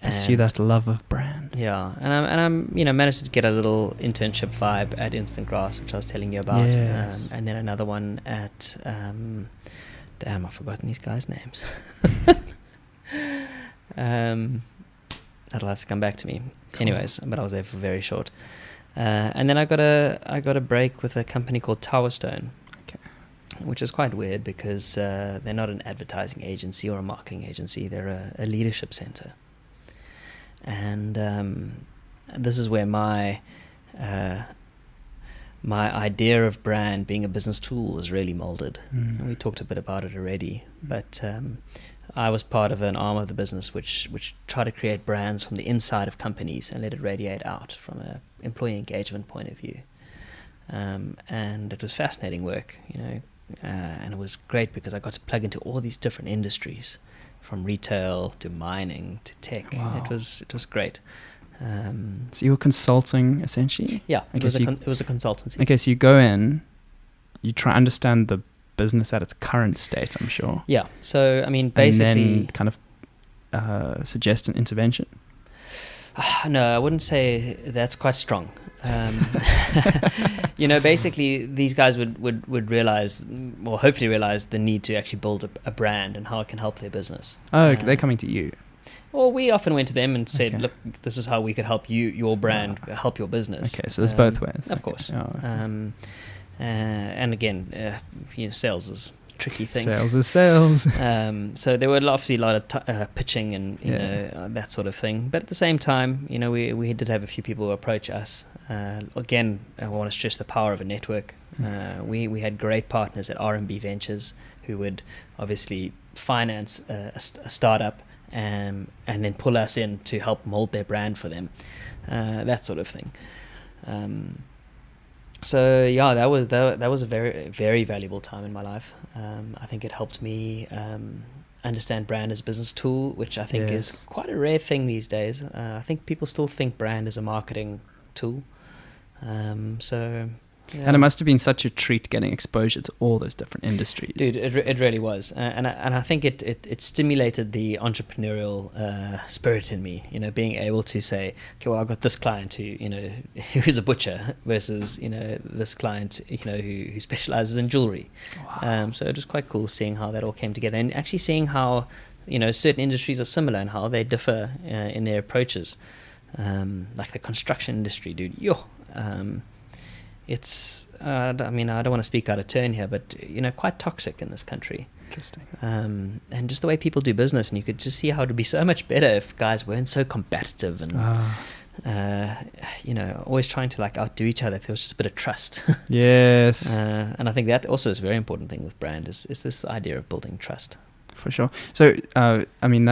Pursue that love of brand. Yeah, and I'm managed to get a little internship vibe at Instant Grass, which I was telling you about. Yes. And then another one at damn, I've forgotten these guys' names. That'll have to come back to me. Cool. Anyways, but I was there for very short. And then I got a break with a company called Tower Stone. Which is quite weird because they're not an advertising agency or a marketing agency. They're a leadership center. And this is where my idea of brand being a business tool was really molded. And we talked a bit about it already. But I was part of an arm of the business which tried to create brands from the inside of companies and let it radiate out from an employee engagement point of view. And it was fascinating work, and it was great because I got to plug into all these different industries, from retail to mining to tech. Wow. It was great. So you were consulting essentially? Yeah, it was a consultancy. Okay, so you go in, you try to understand the business at its current state, I'm sure. Yeah, so I mean basically... And then kind of suggest an intervention? No, I wouldn't say that's quite strong. Basically these guys would realize, or hopefully realize, the need to actually build a brand and how it can help their business. Oh, they're coming to you. Well, we often went to them and said, look, this is how we could help your brand, help your business. Okay, so there's both ways. Of course. Oh. And again, sales is a tricky thing. Sales is sales. So there were obviously a lot of pitching and that sort of thing. But at the same time, we did have a few people who approach us. Again, I want to stress the power of a network. We had great partners at R&B Ventures who would obviously finance a startup and then pull us in to help mold their brand for them, that sort of thing. So yeah, that was a very, very valuable time in my life. I think it helped me understand brand as a business tool, which I think is quite a rare thing these days. I think people still think brand is a marketing tool. Yeah. And it must have been such a treat getting exposure to all those different industries. Dude, it really was. And I think it stimulated the entrepreneurial spirit in me, being able to say, okay, well, I've got this client who's a butcher versus, this client, who specializes in jewelry. Wow. So it was quite cool seeing how that all came together and actually seeing how, certain industries are similar and how they differ in their approaches. Like the construction industry, dude. It's I don't want to speak out of turn here, but quite toxic in this country. Interesting. And just the way people do business, and you could just see how it would be so much better if guys weren't so competitive and always trying to outdo each other. If there was just a bit of trust. Yes. And I think that also is a very important thing with brand is this idea of building trust. For sure. So maybe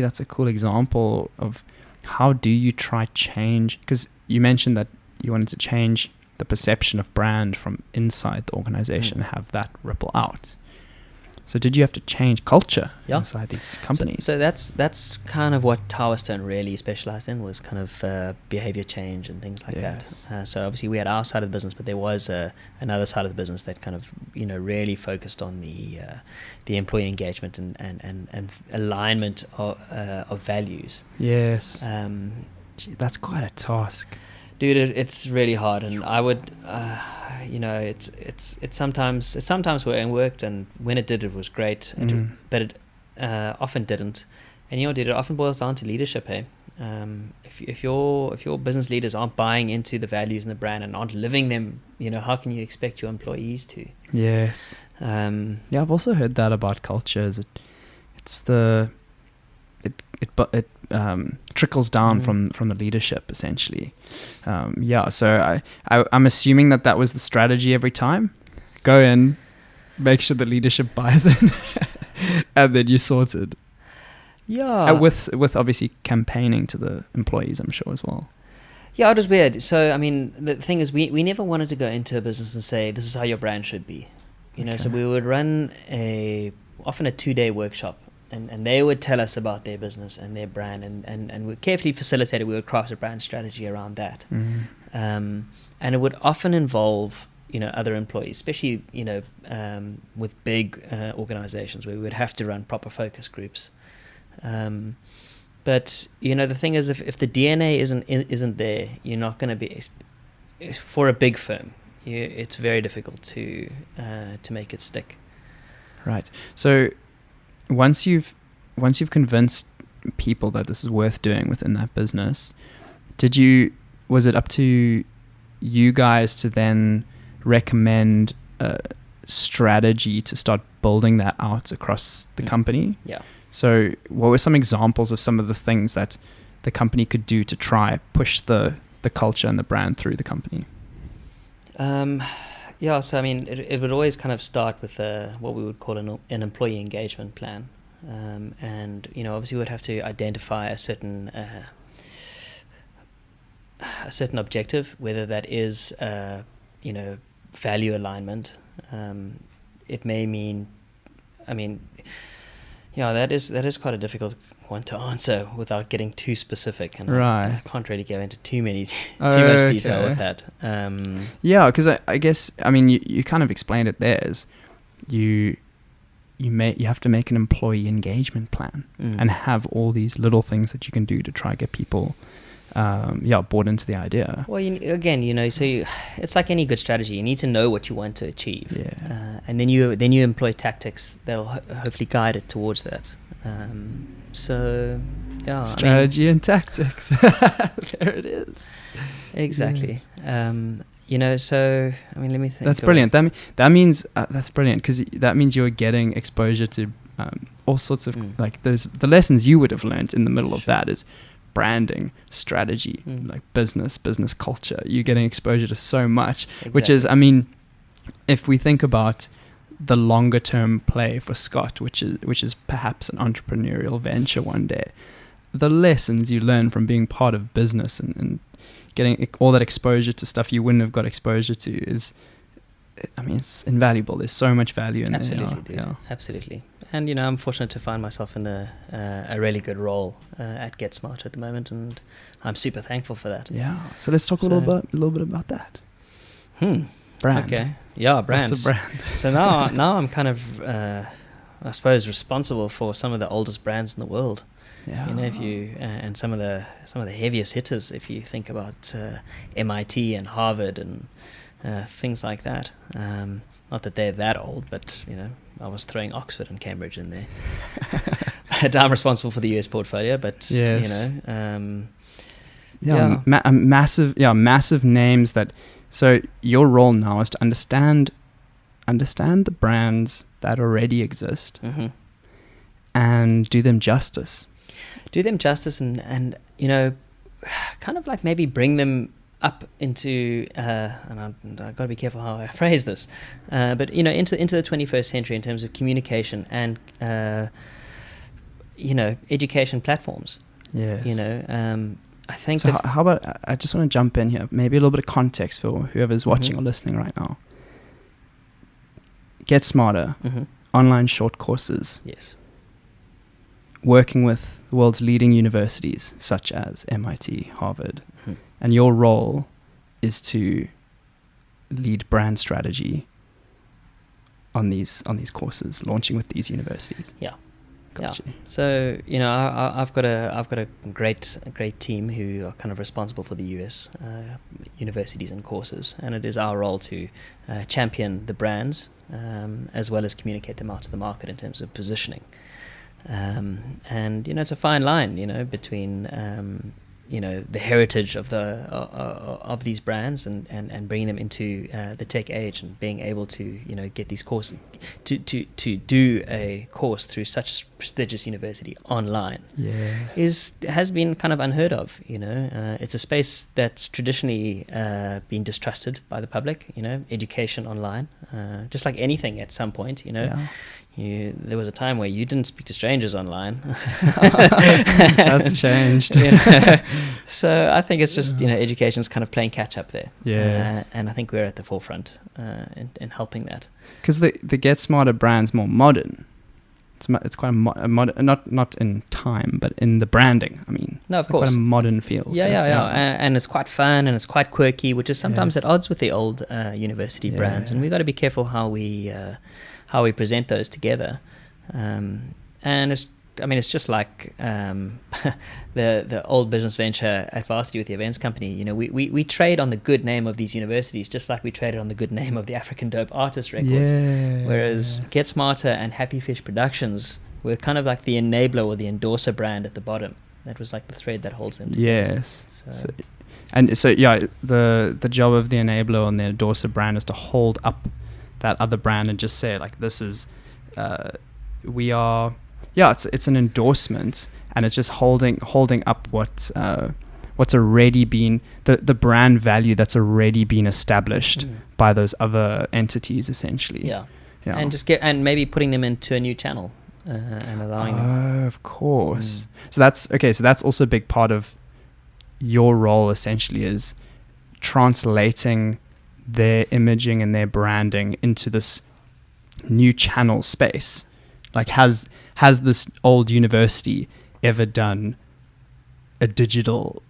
that's a cool example of how do you try change? Because you mentioned that you wanted to change the perception of brand from inside the organization and have that ripple out. So did you have to change culture inside these companies? So that's kind of what Tower Stone really specialized in, was kind of behavior change and things like that. So obviously we had our side of the business, but there was another side of the business that kind of really focused on the employee engagement and alignment of values. Yes. That's quite a task. Dude, it's really hard, and I would, it's sometimes worked, and when it did, it was great, but it often didn't. And dude, it often boils down to leadership, hey? If your business leaders aren't buying into the values and the brand and aren't living them, how can you expect your employees to? Yes. I've also heard that about cultures. It trickles down from the leadership essentially. So I'm assuming that was the strategy every time. Go in, make sure the leadership buys in, and then you're sorted. Yeah. With obviously campaigning to the employees, I'm sure, as well. Yeah, it was weird. So, I mean, the thing is, we never wanted to go into a business and say, this is how your brand should be. You know, so we would run often a 2-day workshop, and they would tell us about their business and their brand, and we carefully facilitated, we would craft a brand strategy around that. And it would often involve, you know, other employees, especially, you know, with big organizations where we would have to run proper focus groups. But, you know, the thing is, if the DNA isn't there, you're not going to be, for a big firm, it's very difficult to make it stick. Right. So once you've convinced people that this is worth doing within that business, was it up to you guys to then recommend a strategy to start building that out across the company? Yeah. So what were some examples of some of the things that the company could do to try push the culture and the brand through the company? Yeah, so I mean, it would always kind of start with what we would call an employee engagement plan. And, you know, obviously we would have to identify a certain objective, whether that is, you know, value alignment. It may mean, I mean, yeah, that is quite a difficult one to answer without getting too specific, and I can't really go into too much detail with that. Yeah, because I guess, I mean, you kind of explained it there as you have to make an employee engagement plan and have all these little things that you can do to try to get people bought into the idea. Well, again, you know, so it's like any good strategy. You need to know what you want to achieve, and then you employ tactics that'll hopefully guide it towards that. So, yeah, strategy and tactics. There it is. Exactly. Yes. You know, so I mean, let me think. That's brilliant. That means that's brilliant, because that means you're getting exposure to all sorts of like the lessons you would have learned in the middle of that is branding, strategy, like business culture. You're getting exposure to so much, which is, I mean, if we think about the longer term play for Scott, which is perhaps an entrepreneurial venture one day, the lessons you learn from being part of business and getting all that exposure to stuff you wouldn't have got exposure to is, I mean, it's invaluable. There's so much value in it. Yeah. Absolutely. And, you know, I'm fortunate to find myself in a really good role at Get Smart at the moment, and I'm super thankful for that. Yeah. So let's talk a little bit about that. Brand. Okay. Yeah, brand. What's a brand? So now I'm kind of, I suppose, responsible for some of the oldest brands in the world. Yeah. You know, if you and some of the heaviest hitters, if you think about MIT and Harvard and things like that. Not that they're that old, but, you know, I was throwing Oxford and Cambridge in there. But I'm responsible for the US portfolio, but, yes. You know. Massive names that... So your role now is to understand the brands that already exist and do them justice. And, you know, kind of like maybe bring them up into, and I've got to be careful how I phrase this, but, you know, into the 21st century in terms of communication and, you know, education platforms. Yes. You know, I think... So how about, I just want to jump in here, maybe a little bit of context for whoever's watching or listening right now. Get Smarter, online short courses. Yes. Working with the world's leading universities such as MIT, Harvard. And your role is to lead brand strategy on these courses, launching with these universities. Yeah. Gotcha. Yeah. So, you know, I've got a great team who are kind of responsible for the US universities and courses, and it is our role to champion the brands as well as communicate them out to the market in terms of positioning. And, you know, it's a fine line, you know, between the heritage of of these brands and bringing them into the tech age, and being able to get these courses to do a course through such a prestigious university online has been kind of unheard of. It's a space that's traditionally been distrusted by the public. Education online, just like anything at some point. There was a time where you didn't speak to strangers online. That's changed. So I think it's just education's kind of playing catch up there. And I think we're at the forefront in helping that. Because the Get Smarter brand's more modern. It's quite a modern, not in time, but in the branding. I mean, no, of it's course, quite a modern feel. And it's quite fun and it's quite quirky, which is sometimes at odds with the old university brands. And we've got to be careful how we present those together. And it's just like the old business venture at Varsity with the events company. We trade on the good name of these universities, just like we traded on the good name of the African Dope Artist Records. Whereas Get Smarter and Happy Fish Productions were kind of like the enabler or the endorser brand at the bottom. That was like the thread that holds them together. The job of the enabler and the endorser brand is to hold up that other brand and just say, like, this is it's an endorsement, and it's just holding up what's already been the brand value that's already been established by those other entities, essentially. And maybe putting them into a new channel and allowing them. Of course. So that's also a big part of your role, essentially, is translating their imaging and their branding into this new channel space. Like, has this old university ever done a digital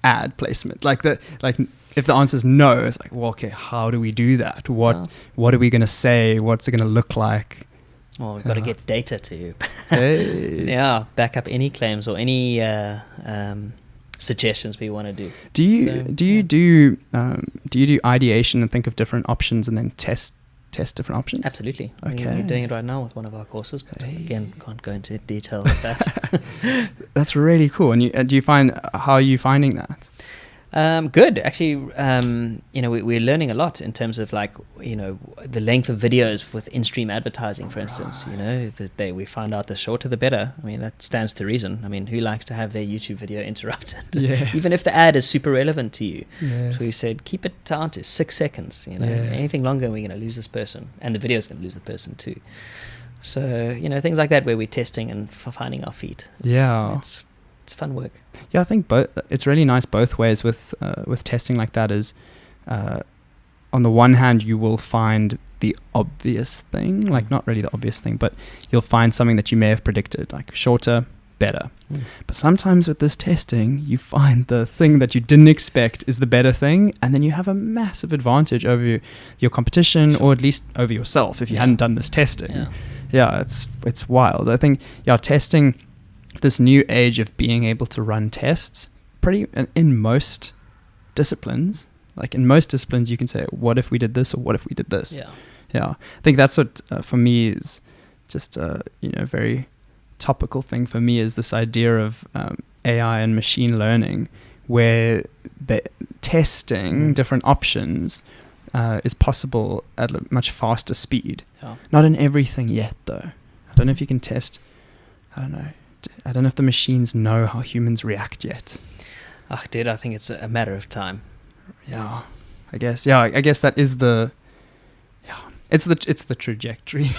ad placement? Like, if the answer is no, it's like, well, okay, how do we do that? What are we going to say? What's it going to look like? Well, we've got to get data to back up any claims or any suggestions we want to do. Do you do ideation and think of different options and then test different options? Absolutely. Okay. We're doing it right now with one of our courses, but again, can't go into detail with that. That's really cool. And how are you finding that? Good, actually. We're learning a lot in terms of the length of videos with in-stream advertising, for instance. We find out the shorter the better. I mean, that stands to reason. I mean, who likes to have their YouTube video interrupted? Even if the ad is super relevant to you. So we said keep it down to 6 seconds. Anything longer, we're going to lose this person, and the video is going to lose the person too. So things like that, where we're testing and finding our feet. It's fun work. Yeah, I think it's really nice both ways with testing like that. Is on the one hand, you will find the obvious thing, like not really the obvious thing, but you'll find something that you may have predicted, like shorter, better. But sometimes with this testing, you find the thing that you didn't expect is the better thing, and then you have a massive advantage over your competition, or at least over yourself if you hadn't done this testing. It's wild. I think testing, this new age of being able to run tests in most disciplines, you can say, what if we did this, or what if we did this? I think that's what for me is just very topical thing for me, is this idea of AI and machine learning, where the testing different options is possible at a much faster speed. Not in everything yet, though. I don't know if you can test, I don't know if the machines know how humans react yet. Dude, I think it's a matter of time. I guess that is it's the trajectory.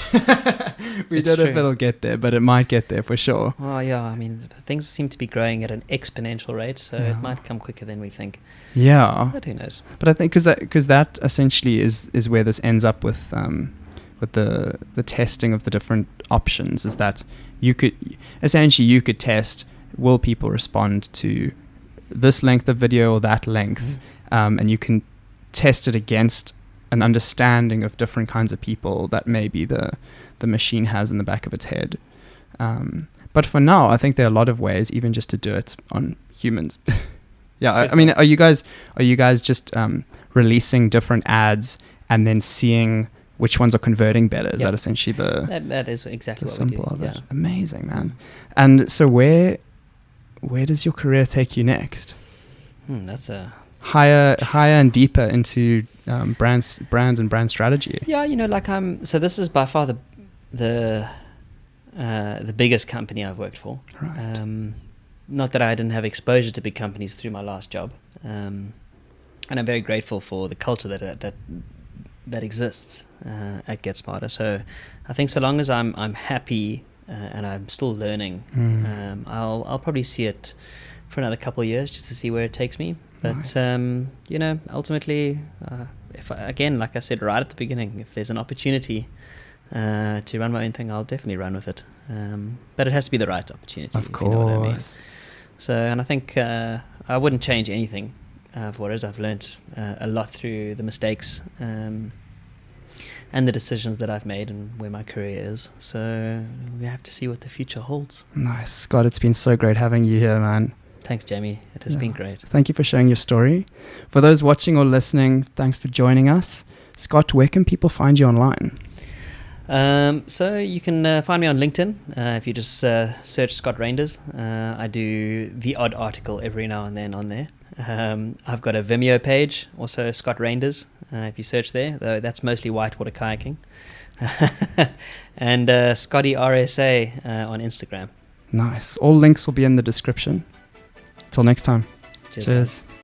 We don't know if it'll get there, but it might get there for sure. I mean, things seem to be growing at an exponential rate, so it might come quicker than we think. But who knows? But I think because that essentially is where this ends up with the testing of the different options, is that you could test, will people respond to this length of video or that length, and you can test it against an understanding of different kinds of people that maybe the machine has in the back of its head. But for now, I think there are a lot of ways, even just to do it on humans. I mean, are you guys just releasing different ads and then seeing which ones are converting better? Is that essentially that is exactly the what simple we do. of it? Amazing, man. And so where where does your career take you next? That's a higher and deeper into brand and brand strategy. Yeah, like so this is by far the biggest company I've worked for. Right. Not that I didn't have exposure to big companies through my last job, and I'm very grateful for the culture that exists at Get Smarter. So I think so long as I'm happy and I'm still learning, I'll probably see it for another couple of years just to see where it takes me. But Nice. Ultimately, if again, like I said right at the beginning, if there's an opportunity to run my own thing, I'll definitely run with it. But it has to be the right opportunity. Of if you know what I mean. course. So, and I think I wouldn't change anything for what it is. I've learned a lot through the mistakes and the decisions that I've made and where my career is. So we have to see what the future holds. Nice. Scott, it's been so great having you here, man. Thanks, Jamie. It has been great. Thank you for sharing your story. For those watching or listening, thanks for joining us. Scott, where can people find you online? So you can find me on LinkedIn if you just search Scott Reinders. I do the odd article every now and then on there. I've got a Vimeo page, also Scott Reinders, if you search there, though that's mostly whitewater kayaking. And Scotty RSA on Instagram. Nice. All links will be in the description. Till next time. Cheers. Cheers.